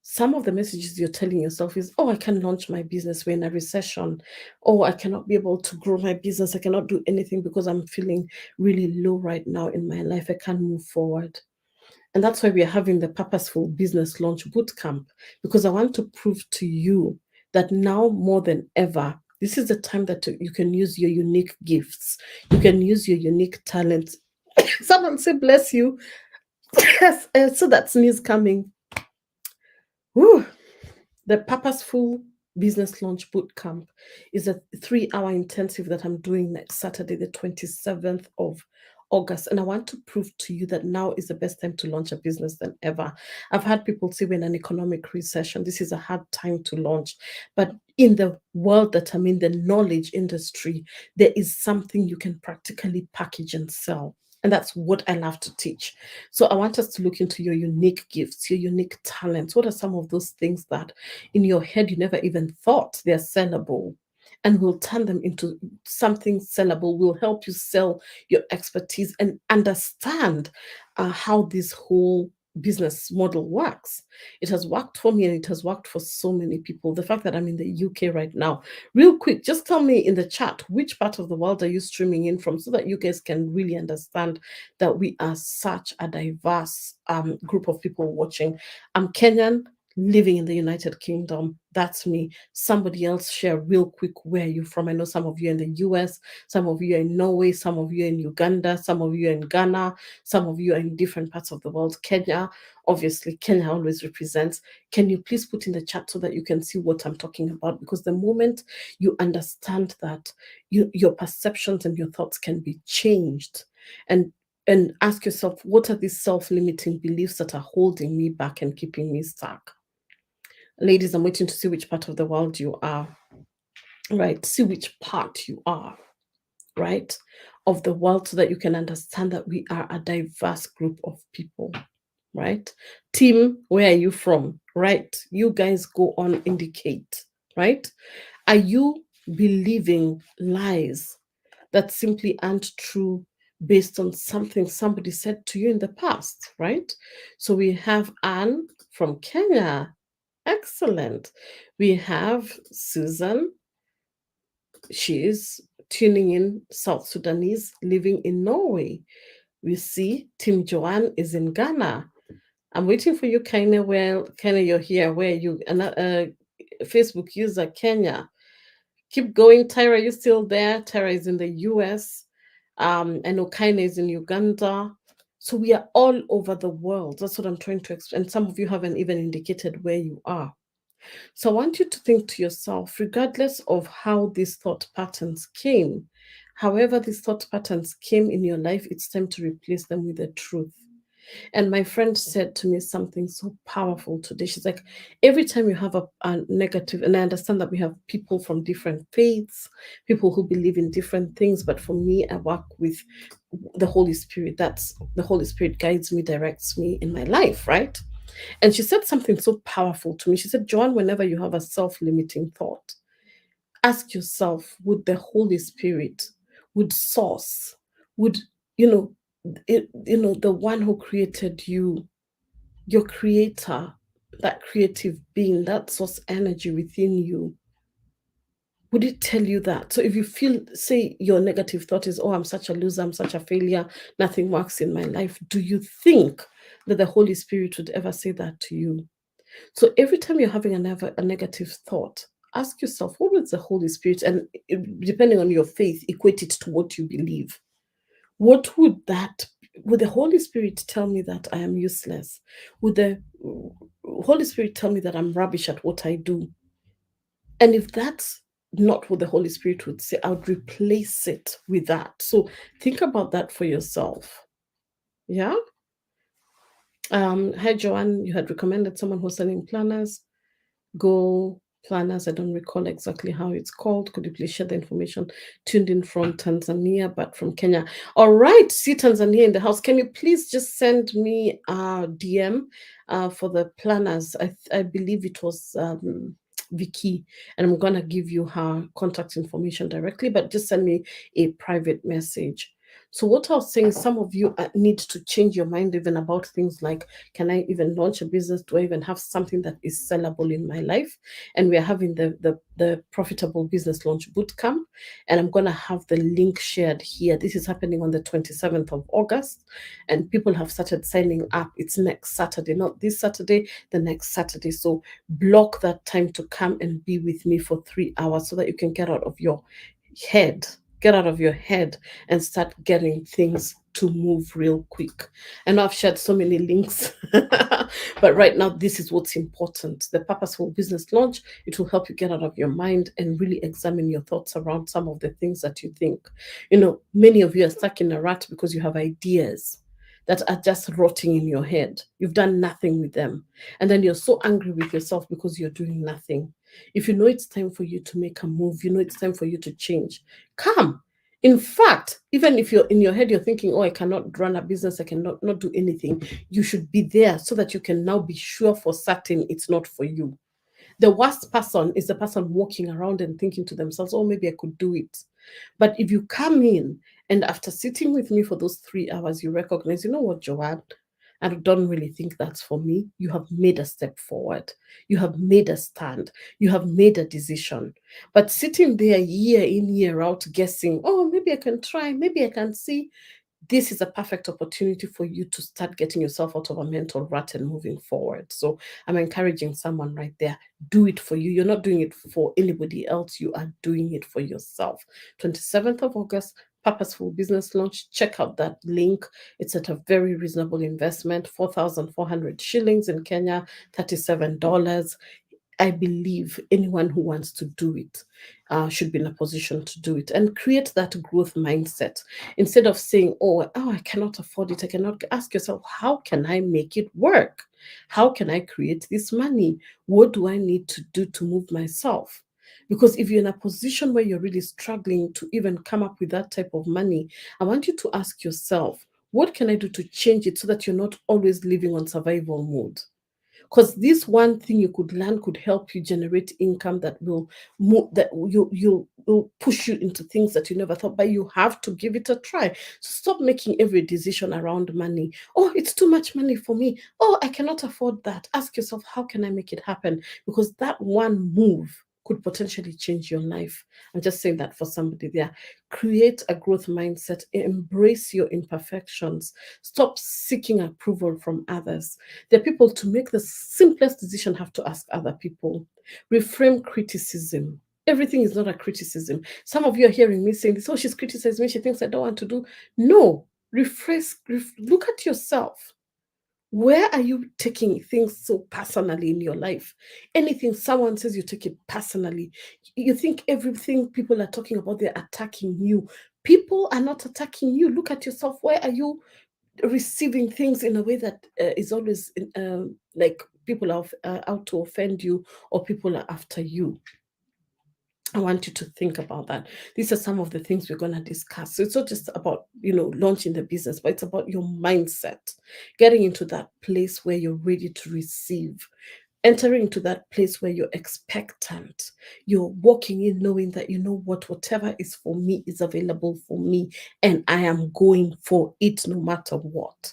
Speaker 1: Some of the messages you're telling yourself is, oh, I can't launch my business. We're in a recession. Oh, I cannot be able to grow my business. I cannot do anything because I'm feeling really low right now in my life. I can't move forward. And that's why we are having the Purposeful Business Launch Bootcamp, because I want to prove to you that now more than ever, this is the time that you can use your unique gifts. You can use your unique talents. Someone say, bless you. Yes, so that sneeze coming. Whew. The Purposeful Business Launch Bootcamp is a 3-hour intensive that I'm doing next Saturday, the 27th of August. And I want to prove to you that now is the best time to launch a business than ever. I've had people say we're in an economic recession, this is a hard time to launch. But in the world that I'm in, the knowledge industry, there is something you can practically package and sell. And that's what I love to teach. So I want us to look into your unique gifts, your unique talents. What are some of those things that in your head you never even thought they're sellable? And we'll turn them into something sellable. We'll help you sell your expertise and understand how this whole business model works. It has worked for me and it has worked for so many people. The fact that I'm in the UK right now, real quick, just tell me in the chat which part of the world are you streaming in from, so that you guys can really understand that we are such a diverse group of people watching. I'm Kenyan, living in the United Kingdom. That's me. Somebody else share real quick where are you from. I know some of you are in the US, some of you are in Norway, some of you are in Uganda, some of you are in Ghana, some of you are in different parts of the world. Kenya, obviously, Kenya always represents. Can you please put in the chat so that you can see what I'm talking about? Because the moment you understand that, your perceptions and your thoughts can be changed. And ask yourself, what are these self-limiting beliefs that are holding me back and keeping me stuck? Ladies, I'm waiting to see which part of the world you are, right? See which part you are, right, of the world, so that you can understand that we are a diverse group of people, right? Team, where are you from, right? You guys go on, indicate, right? Are you believing lies that simply aren't true based on something somebody said to you in the past, right? So we have Anne from Kenya. Excellent. We have Susan. She is tuning in, South Sudanese, living in Norway. We see Tim Joanne is in Ghana. I'm waiting for you, Kaina. Well, Kaina, you're here. Where are you? Facebook user, Kenya. Keep going. Tyra, you still there? Tyra is in the US. I know Kaina is in Uganda. So we are all over the world. That's what I'm trying to explain. And some of you haven't even indicated where you are. So I want you to think to yourself, regardless of how these thought patterns came, however these thought patterns came in your life, it's time to replace them with the truth. And my friend said to me something so powerful today. She's like, every time you have a negative, and I understand that we have people from different faiths, people who believe in different things, but for me, I work with the Holy Spirit. That's the Holy Spirit guides me, directs me in my life, right? And she said something so powerful to me. She said, Joan, whenever you have a self-limiting thought, ask yourself, would the Holy Spirit, would Source, would, you know, the one who created you, your creator, that creative being, that source energy within you, would it tell you that? So if you feel, say your negative thought is, oh, I'm such a loser, I'm such a failure, nothing works in my life, do you think that the Holy Spirit would ever say that to you? So every time you're having a negative thought, ask yourself, what would the Holy Spirit, and depending on your faith, equate it to what you believe. What would the Holy Spirit tell me that I am useless? Would the Holy Spirit tell me that I'm rubbish at what I do? And if that's not what the Holy Spirit would say, I would replace it with that. So think about that for yourself. Yeah. Hi, Joanne. You had recommended someone who's selling planners. Go planners. I don't recall exactly how it's called. Could you please share the information? Tuned in from Tanzania, but from Kenya. All right, see Tanzania in the house. Can you please just send me a DM for the planners? I believe it was Vicky, and I'm gonna give you her contact information directly, but just send me a private message. So what I was saying, some of you need to change your mind even about things like, can I even launch a business? Do I even have something that is sellable in my life? And we are having the Profitable Business Launch Bootcamp, and I'm going to have the link shared here. This is happening on the 27th of August, and people have started signing up. It's next Saturday, not this Saturday, the next Saturday. So block that time to come and be with me for 3 hours so that you can get out of your head get out of your head and start getting things to move real quick. I know I've shared so many links, but right now, this is what's important. The Purposeful Business Launch, it will help you get out of your mind and really examine your thoughts around some of the things that you think. Many of you are stuck in a rut because you have ideas that are just rotting in your head. You've done nothing with them. And then you're so angry with yourself because you're doing nothing. If you know it's time for you to make a move, you know it's time for you to change, come. In fact, even if you're in your head, you're thinking, oh, I cannot run a business, I cannot not do anything, you should be there so that you can now be sure for certain it's not for you. The worst person is the person walking around and thinking to themselves, oh, maybe I could do it. But if you come in and after sitting with me for those 3 hours, you recognize, you know what, Joanne, I don't really think that's for me. You have made a step forward. You have made a stand. You have made a decision. But sitting there year in, year out, guessing, oh, maybe I can try, maybe I can see, this is a perfect opportunity for you to start getting yourself out of a mental rut and moving forward. So I'm encouraging someone right there, do it for you. You're not doing it for anybody else. You are doing it for yourself. 27th of August, Purposeful Business Launch. Check out that link. It's at a very reasonable investment, 4,400 shillings in Kenya, $37. I believe anyone who wants to do it should be in a position to do it and create that growth mindset. Instead of saying, oh, I cannot afford it, I cannot, ask yourself, how can I make it work? How can I create this money? What do I need to do to move myself? Because if you're in a position where you're really struggling to even come up with that type of money, I want you to ask yourself, what can I do to change it so that you're not always living on survival mode? Because this one thing you could learn could help you generate income that will move, that you will push you into things that you never thought, but you have to give it a try. So stop making every decision around money. Oh, it's too much money for me. Oh, I cannot afford that. Ask yourself, how can I make it happen? Because that one move could potentially change your life. I'm just saying that for somebody there. Create a growth mindset, embrace your imperfections, stop seeking approval from others. The people, to make the simplest decision, have to ask other people. Reframe criticism. Everything is not a criticism. Some of you are hearing me saying this, oh, she's criticizing me, she thinks I don't want to do. No, look at yourself. Where are you taking things so personally in your life? Anything someone says, you take it personally. You think everything people are talking about, they're attacking you. People are not attacking you. Look at yourself. Where are you receiving things in a way that is always like people are out to offend you, or people are after you? I want you to think about that. These are some of the things we're going to discuss. So it's not just about, launching the business, but it's about your mindset, getting into that place where you're ready to receive, entering into that place where you're expectant. You're walking in knowing that, you know what, whatever is for me is available for me, and I am going for it no matter what.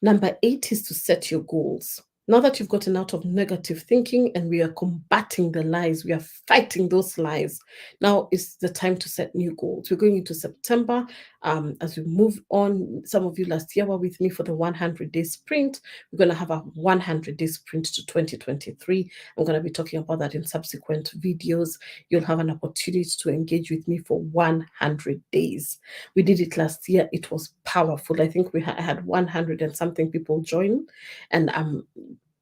Speaker 1: Number 8 is to set your goals. Now that you've gotten out of negative thinking and we are combating the lies, we are fighting those lies. Now is the time to set new goals. We're going into September. As we move on, some of you last year were with me for the 100-day sprint. We're going to have a 100-day sprint to 2023. I'm going to be talking about that in subsequent videos. You'll have an opportunity to engage with me for 100 days. We did it last year. It was powerful. I think I had 100 and something people join, and I'm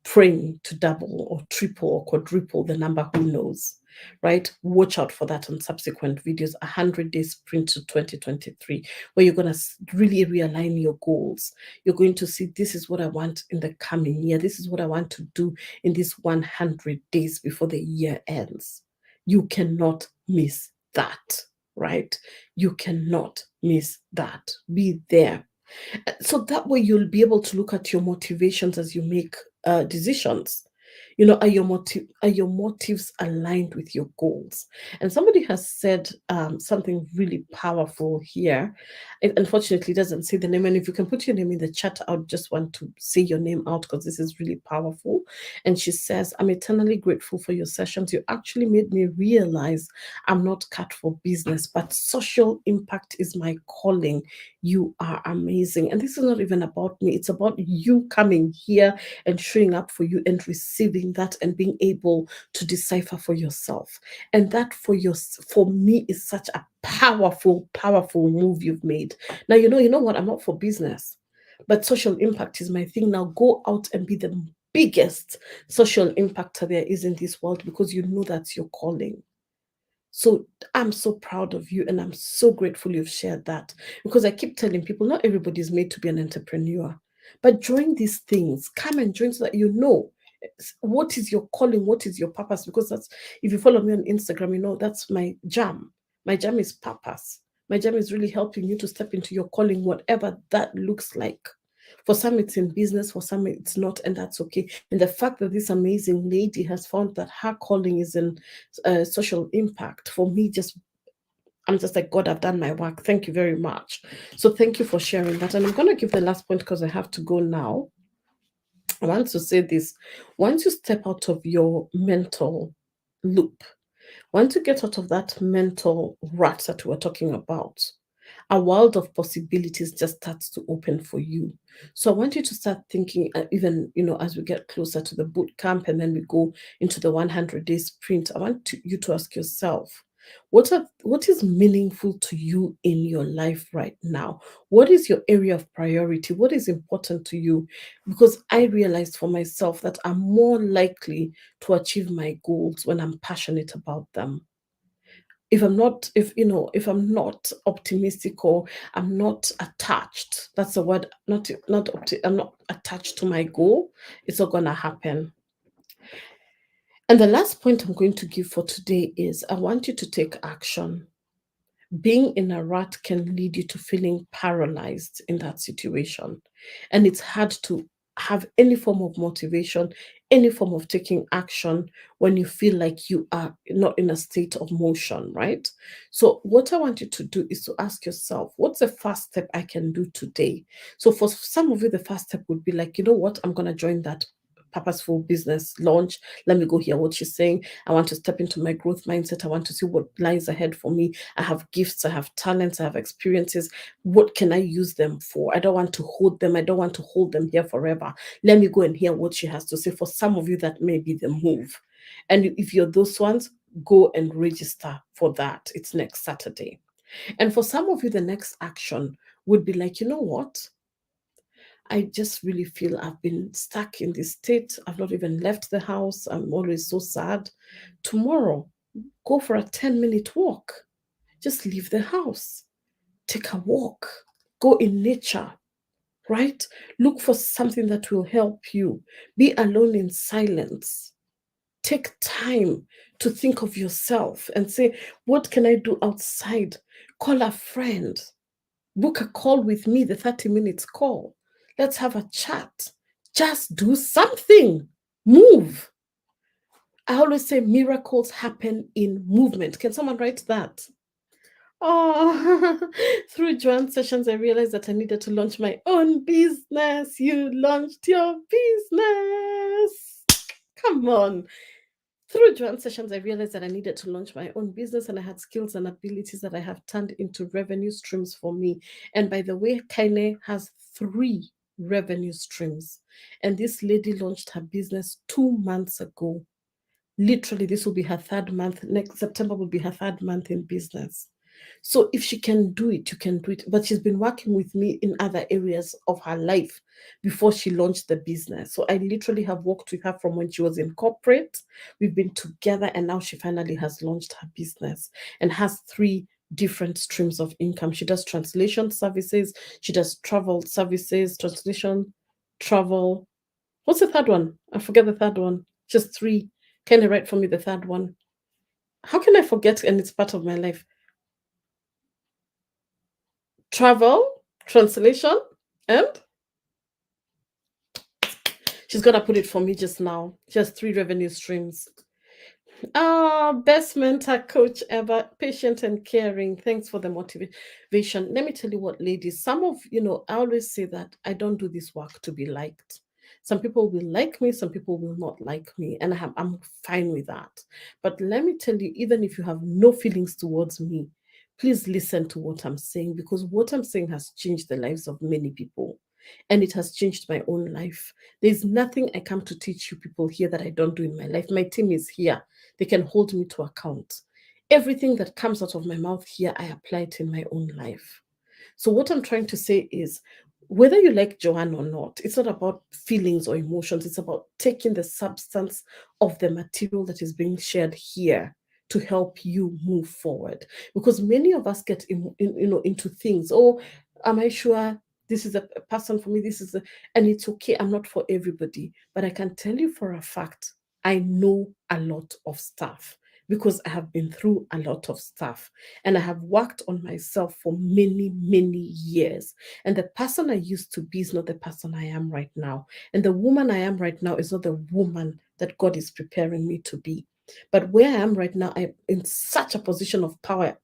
Speaker 1: praying to double or triple or quadruple the number, who knows, right? Watch out for that on subsequent videos. 100-day sprint to 2023, where you're going to really realign your goals. You're going to see, this is what I want in the coming year. This is what I want to do in these 100 days before the year ends. You cannot miss that, right? You cannot miss that. Be there. So that way you'll be able to look at your motivations as you make decisions. Are your motives aligned with your goals? And somebody has said something really powerful here. It unfortunately doesn't say the name, and if you can put your name in the chat, I would just want to say your name out because this is really powerful. And she says, I'm eternally grateful for your sessions. You actually made me realize I'm not cut for business, but social impact is my calling. You are amazing. And this is not even about me, it's about you coming here and showing up for you and receiving that and being able to decipher for yourself. And that for me is such a powerful, powerful move you've made. Now, you know what? I'm not for business, but social impact is my thing. Now go out and be the biggest social impactor there is in this world, because you know that's your calling. So I'm so proud of you, and I'm so grateful you've shared that, because I keep telling people not everybody is made to be an entrepreneur, but join these things, come and join so that you know what is your calling, what is your purpose. Because that's, if you follow me on Instagram, you know that's my jam. My jam is purpose. My jam is really helping you to step into your calling, whatever that looks like. For some, it's in business, for some, it's not, and that's okay. And the fact that this amazing lady has found that her calling is in social impact, for me, I'm just like, God, I've done my work. Thank you very much. So thank you for sharing that. And I'm going to give the last point because I have to go now. I want to say this. Once you step out of your mental loop, once you get out of that mental rut that we were talking about, a world of possibilities just starts to open for you. So I want you to start thinking, even as we get closer to the boot camp and then we go into the 100-day sprint, I want you to ask yourself, what is meaningful to you in your life right now? What is your area of priority? What is important to you? Because I realized for myself that I'm more likely to achieve my goals when I'm passionate about them. If I'm not optimistic, or I'm not attached, that's the word, I'm not attached to my goal, it's not gonna happen. And the last point I'm going to give for today is, I want you to take action. Being in a rut can lead you to feeling paralyzed in that situation. And it's hard to have any form of motivation, any form of taking action when you feel like you are not in a state of motion, right? So, what I want you to do is to ask yourself, what's the first step I can do today? So, for some of you, the first step would be like, you know what, I'm going to join that purposeful business launch. Let me go hear what she's saying. I want to step into my growth mindset. I want to see what lies ahead for me. I have gifts, I have talents, I have experiences. What can I use them for? I don't want to hold them. I don't want to hold them here forever. Let me go and hear what she has to say. For some of you, that may be the move. And if you're those ones, go and register for that. It's next Saturday. And for some of you, the next action would be like, you know what? I just really feel I've been stuck in this state. I've not even left the house. I'm always so sad. Tomorrow, go for a 10-minute walk. Just leave the house. Take a walk. Go in nature, right? Look for something that will help you. Be alone in silence. Take time to think of yourself and say, what can I do outside? Call a friend. Book a call with me, the 30 minutes call. Let's have a chat. Just do something. Move. I always say miracles happen in movement. Can someone write that? Oh, through Joanne's sessions, I realized that I needed to launch my own business. You launched your business. Come on. Through Joanne's sessions, I realized that I needed to launch my own business, and I had skills and abilities that I have turned into revenue streams for me. And by the way, Kaine has 3 revenue streams. And this lady launched her business 2 months ago. Literally, this will be her 3rd month. Next September will be her 3rd month in business. So if she can do it, you can do it. But she's been working with me in other areas of her life before she launched the business. So I literally have worked with her from when she was in corporate. We've been together, and now she finally has launched her business and has 3 different streams of income. She does translation services, she does travel services, translation, travel. What's the 3rd one? I forget the 3rd one. Just 3. Can you write for me the 3rd one? How can I forget? And it's part of my life. Travel, translation, and She's gonna put it for me just now. She has 3 revenue streams. Best mentor coach ever, patient and caring. Thanks for the motivation. Let me tell you what, ladies, some of I always say that I don't do this work to be liked. Some people will like me, some people will not like me, and I'm fine with that. But let me tell you, even if you have no feelings towards me, please listen to what I'm saying, because what I'm saying has changed the lives of many people, and it has changed my own life. There's nothing I come to teach you people here that I don't do in my life. My team is here, they can hold me to account. Everything that comes out of my mouth here, I apply it in my own life. So, what I'm trying to say is, whether you like Joanne or not, it's not about feelings or emotions. It's about taking the substance of the material that is being shared here to help you move forward. Because many of us get into things. Oh, am I sure this is a person for me? And it's okay. I'm not for everybody, but I can tell you for a fact, I know a lot of stuff because I have been through a lot of stuff, and I have worked on myself for many, many years. And the person I used to be is not the person I am right now. And the woman I am right now is not the woman that God is preparing me to be. But where I am right now, I'm in such a position of power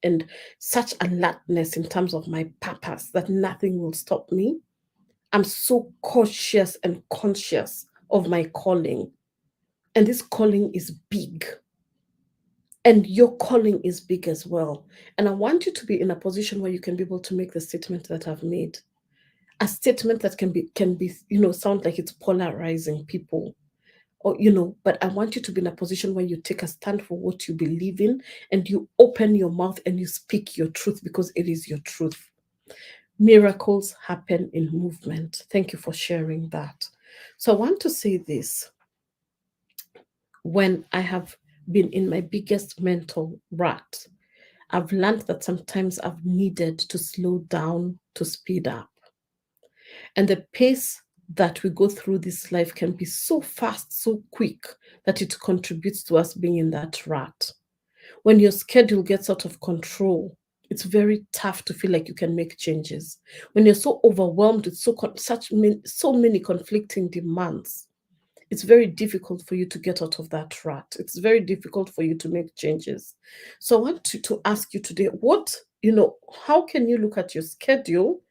Speaker 1: and such alertness in terms of my purpose that nothing will stop me. I'm so cautious and conscious of my calling. And this calling is big. And your calling is big as well. And I want you to be in a position where you can be able to make the statement that I've made. A statement that can be sound like it's polarizing people, or but I want you to be in a position where you take a stand for what you believe in, and you open your mouth and you speak your truth, because it is your truth. Miracles happen in movement. Thank you for sharing that. So I want to say this: when I have been in my biggest mental rut, I've learned that sometimes I've needed to slow down to speed up. And the pace that we go through this life can be so fast, so quick, that it contributes to us being in that rut. When your schedule gets out of control, it's very tough to feel like you can make changes. When you're so overwhelmed with so many conflicting demands, it's very difficult for you to get out of that rut. It's very difficult for you to make changes. So I want to ask you today, how can you look at your schedule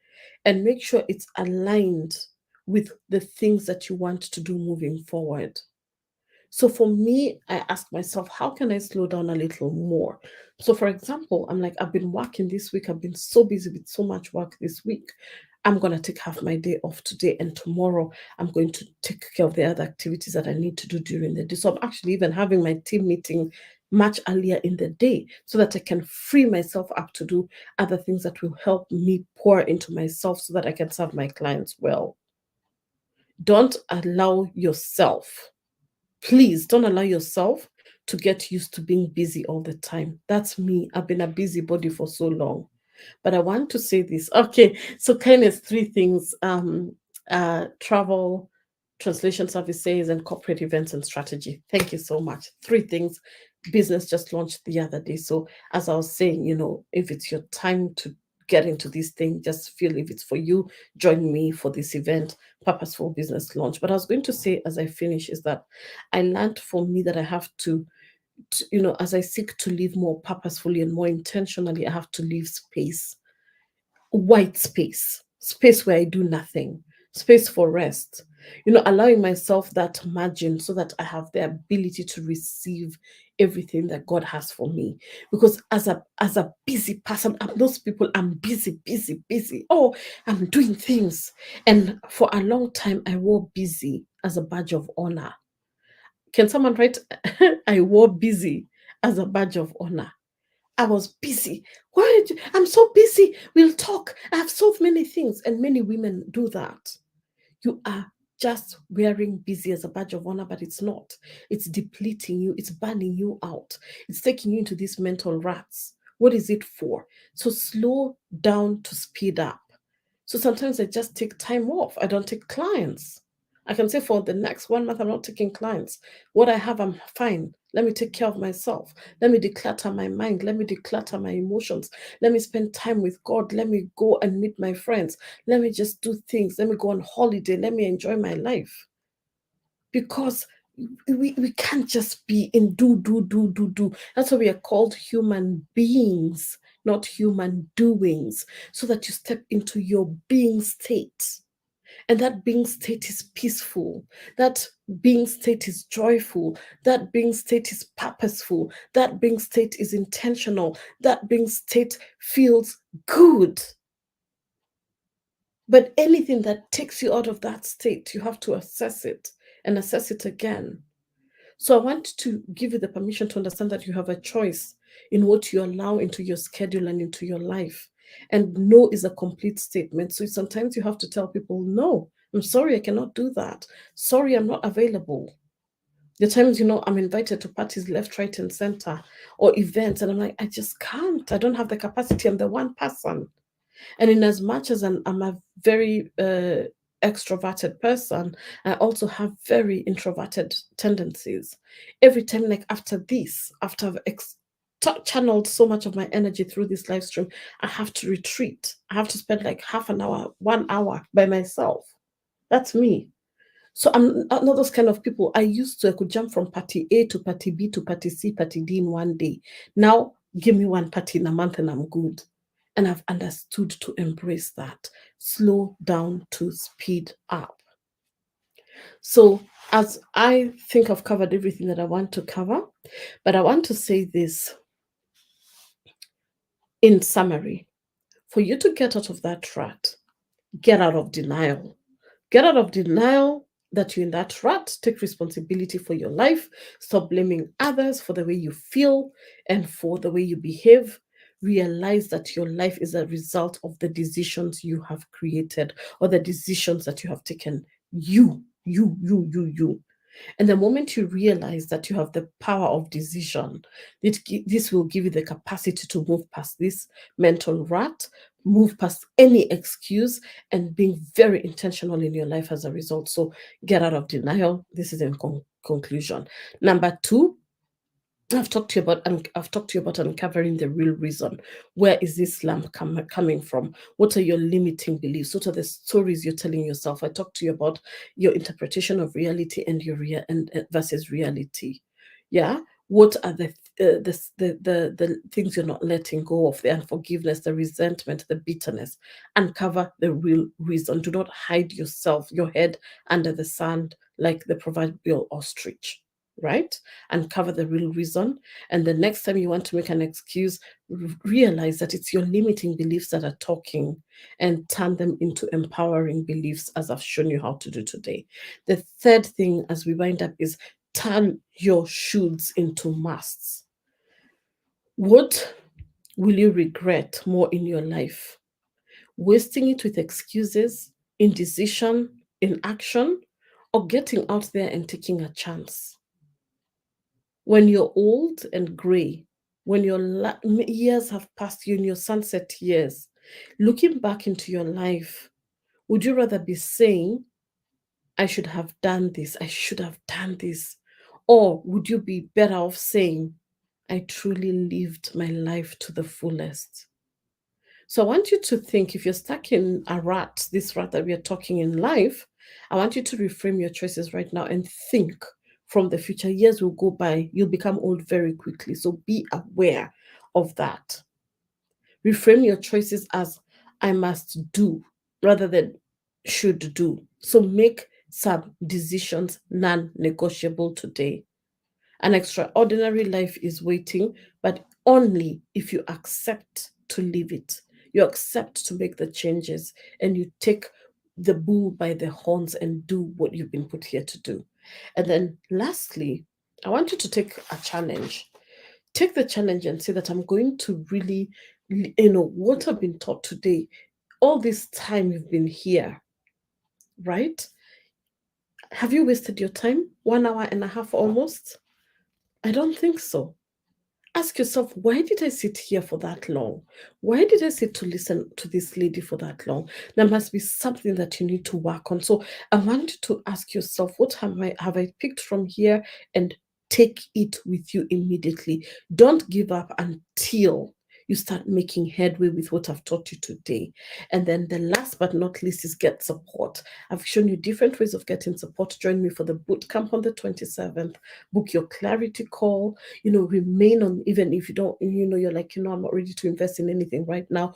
Speaker 1: and make sure it's aligned with the things that you want to do moving forward? So for me, I ask myself, how can I slow down a little more? So for example, I'm like, I've been working this week. I've been so busy with so much work this week. I'm going to take half my day off today, and tomorrow I'm going to take care of the other activities that I need to do during the day. So I'm actually even having my team meeting much earlier in the day so that I can free myself up to do other things that will help me pour into myself so that I can serve my clients well. Don't allow yourself Please don't allow yourself to get used to being busy all the time. That's me. I've been a busybody for so long. But I want to say this. Okay, so kindness, 3 things: travel, translation services, and corporate events and strategy. Thank you so much. 3 things. Business just launched the other day. So as I was saying, if it's your time to get into this thing, just feel if it's for you, join me for this event, Purposeful Business Launch. But I was going to say as I finish is that I learned for me that I have to, as I seek to live more purposefully and more intentionally, I have to leave space, white space where I do nothing, space for rest, allowing myself that margin so that I have the ability to receive everything that God has for me. Because as a busy person, those people, I'm busy, busy, busy. Oh, I'm doing things. And for a long time, I wore busy as a badge of honor. Can someone write, I wore busy as a badge of honor? I was busy. Why? I'm so busy. We'll talk. I have so many things. And many women do that. You are just wearing busy as a badge of honor, but it's not. It's depleting you. It's burning you out. It's taking you into these mental ruts. What is it for? So slow down to speed up. So sometimes I just take time off. I don't take clients. I can say for the next 1 month, I'm not taking clients. What I have, I'm fine. Let me take care of myself. Let me declutter my mind. Let me declutter my emotions. Let me spend time with God. Let me go and meet my friends. Let me just do things. Let me go on holiday. Let me enjoy my life. because we can't just be in do. That's why we are called human beings, not human doings, so that you step into your being state. And that being state is peaceful. That being state is joyful. That being state is purposeful. That being state is intentional. That being state feels good. But anything that takes you out of that state, you have to assess it and assess it again. So I want to give you the permission to understand that you have a choice in what you allow into your schedule and into your life. And no is a complete statement. So sometimes you have to tell people, no, I'm sorry, I cannot do that. Sorry, I'm not available. The times, I'm invited to parties left, right, and center or events, and I'm like, I just can't. I don't have the capacity. I'm the one person. And in as much as I'm a very extroverted person, I also have very introverted tendencies. Every time, like after I've channeled so much of my energy through this live stream, I have to retreat. I have to spend like half an hour, 1 hour by myself. That's me. So I'm not those kind of people. I could jump from party A to party B to party C, party D in one day. Now, give me one party in a month and I'm good. And I've understood to embrace that. Slow down to speed up. So, as I think I've covered everything that I want to cover, but I want to say this in summary. For you to get out of that rut, get out of denial. Get out of denial that you're in that rut. Take responsibility for your life. Stop blaming others for the way you feel and for the way you behave. Realize that your life is a result of the decisions you have created or the decisions that you have taken. You. And the moment you realize that you have the power of decision, this will give you the capacity to move past this mental rut, move past any excuse, and being very intentional in your life as a result. So get out of denial. This is in conclusion. Number two, I've talked to you about uncovering the real reason. Where is this lamp coming from? What are your limiting beliefs? What are the stories you're telling yourself? I talked to you about your interpretation of reality and your versus reality. Yeah. What are the things you're not letting go of? The unforgiveness, the resentment, the bitterness. Uncover the real reason. Do not hide your head under the sand like the proverbial ostrich, right? Uncover the real reason. And the next time you want to make an excuse, realize that it's your limiting beliefs that are talking, and turn them into empowering beliefs, as I've shown you how to do today. The third thing as we wind up is turn your shoulds into musts. What will you regret more in your life? Wasting it with excuses, indecision, inaction, or getting out there and taking a chance? When you're old and gray, when your years have passed you in your sunset years, looking back into your life, would you rather be saying, I should have done this, I should have done this? Or would you be better off saying, I truly lived my life to the fullest? So I want you to think, if you're stuck in a rut, this rut that we are talking in life, I want you to reframe your choices right now and think from the future. Years will go by, you'll become old very quickly. So be aware of that. Reframe your choices as I must do rather than should do. So make some decisions non-negotiable today. An extraordinary life is waiting, but only if you accept to live it. You accept to make the changes and you take the bull by the horns and do what you've been put here to do. And then lastly, I want you to take a challenge. Take the challenge and say that I'm going to really, what I've been taught today, all this time you've been here, right? Have you wasted your time? 1 hour and a half almost? I don't think so. Ask yourself, why did I sit here for that long? Why did I sit to listen to this lady for that long? There must be something that you need to work on. So I want you to ask yourself, what have I picked from here, and take it with you immediately. Don't give up until you start making headway with what I've taught you today. And then the last but not least is get support. I've shown you different ways of getting support. Join me for the bootcamp on the 27th. Book your clarity call. Remain on, even if you don't, you're like, I'm not ready to invest in anything right now.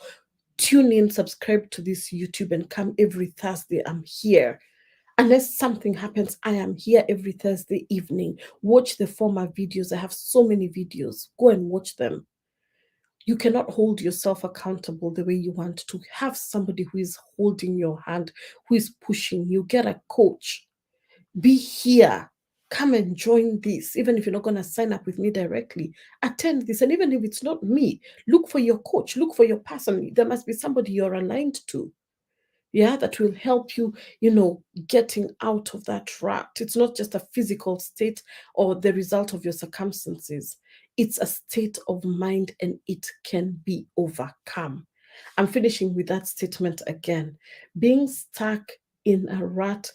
Speaker 1: Tune in, subscribe to this YouTube, and come every Thursday. I'm here. Unless something happens, I am here every Thursday evening. Watch the former videos. I have so many videos. Go and watch them. You cannot hold yourself accountable the way you want to. Have somebody who is holding your hand, who is pushing you. Get a coach. Be here. Come and join this. Even if you're not going to sign up with me directly, attend this. And even if it's not me, look for your coach, look for your person. There must be somebody you're aligned to. Yeah, that will help you, getting out of that rut. It's not just a physical state or the result of your circumstances. It's a state of mind, and it can be overcome. I'm finishing with that statement again. Being stuck in a rut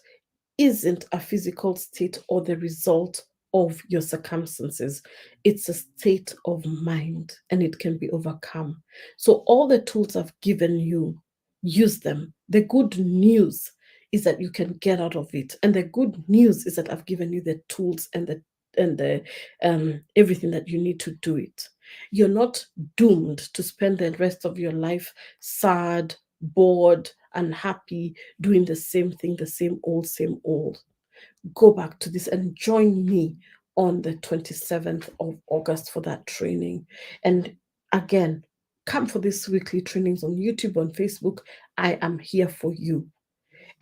Speaker 1: isn't a physical state or the result of your circumstances. It's a state of mind, and it can be overcome. So all the tools I've given you, use them. The good news is that you can get out of it. And the good news is that I've given you the tools and the everything that you need to do it. You're not doomed to spend the rest of your life sad, bored, unhappy, doing the same thing, the same old, same old. Go back to this and join me on the 27th of August for that training. And again, come for these weekly trainings on YouTube, on Facebook. I am here for you.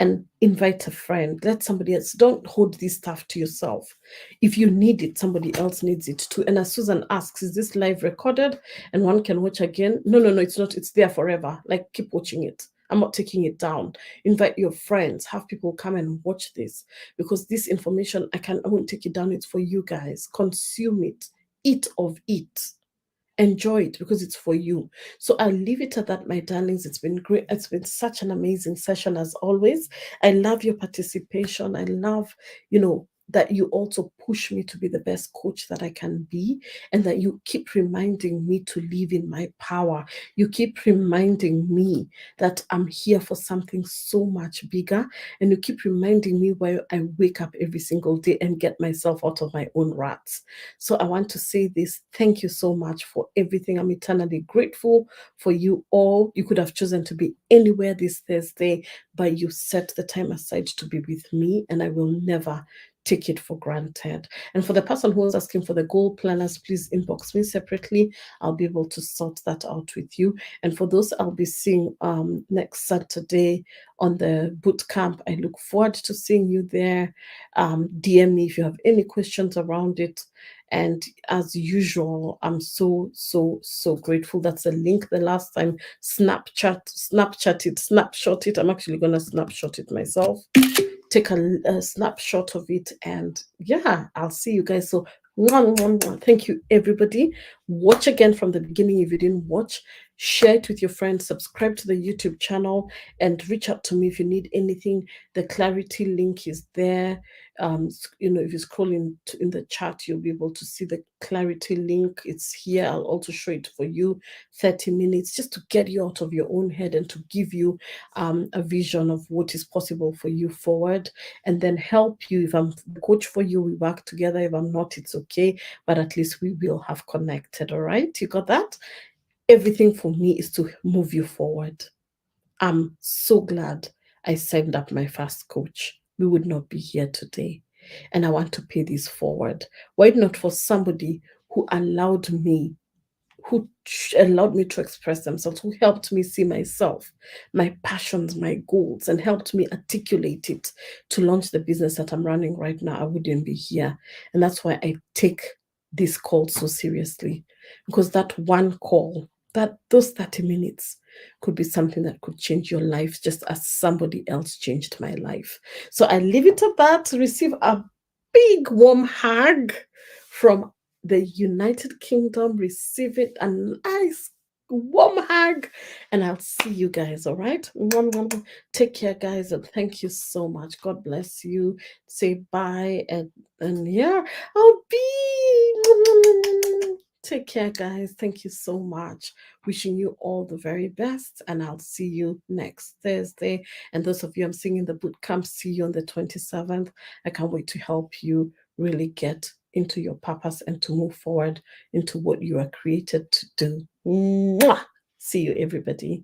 Speaker 1: And invite a friend. Let somebody else. Don't hold this stuff to yourself. If you need it, somebody else needs it too. And as Susan asks, is this live recorded and one can watch again? No, it's not. It's there forever. Like, keep watching it. I'm not taking it down. Invite your friends. Have people come and watch this, because this information, I won't take it down. It's for you guys. Consume it. Eat of it. Enjoy it, because it's for you. So I'll leave it at that, my darlings. It's been great. It's been such an amazing session as always. I love your participation. I love, that you also push me to be the best coach that I can be, and that you keep reminding me to live in my power. You keep reminding me that I'm here for something so much bigger, and you keep reminding me why I wake up every single day and get myself out of my own ruts. So I want to say this. Thank you so much for everything. I'm eternally grateful for you all. You could have chosen to be anywhere this Thursday, but you set the time aside to be with me, and I will never take it for granted. And for the person who was asking for the goal planners, please inbox me separately. I'll be able to sort that out with you. And for those I'll be seeing next Saturday on the boot camp, I look forward to seeing you there. DM me if you have any questions around it. And as usual, I'm so grateful. That's a link. The last time, snapshot it. I'm actually gonna snapshot it myself. Take a snapshot of it, and yeah, I'll see you guys. So thank you, everybody. Watch again from the beginning if you didn't watch. Share it with your friends. Subscribe to the YouTube channel, and reach out to me if you need anything. The clarity link is there. If you scroll in the chat, you'll be able to see the clarity link. It's here. I'll also show it for you. 30 minutes just to get you out of your own head and to give you a vision of what is possible for you forward, and then help you. If I'm the coach for you, we work together. If I'm not, it's okay, but at least we will have connected. All right, you got that? Everything for me is to move you forward. I'm so glad I signed up my first coach. We would not be here today. And I want to pay this forward. Why not for somebody who allowed me to express themselves, who helped me see myself, my passions, my goals, and helped me articulate it to launch the business that I'm running right now. I wouldn't be here. And that's why I take this call so seriously, because that one call, those 30 minutes could be something that could change your life, just as somebody else changed my life. So I leave it at that. Receive a big warm hug from the United Kingdom. Receive it, a nice warm hug, and I'll see you guys. All right, take care, guys, and thank you so much. God bless you. Say bye, and yeah, I'll be Take care, guys. Thank you so much. Wishing you all the very best, and I'll see you next Thursday. And those of you I'm seeing in the boot camp, see you on the 27th. I can't wait to help you really get into your purpose and to move forward into what you are created to do. Mwah! See you, everybody.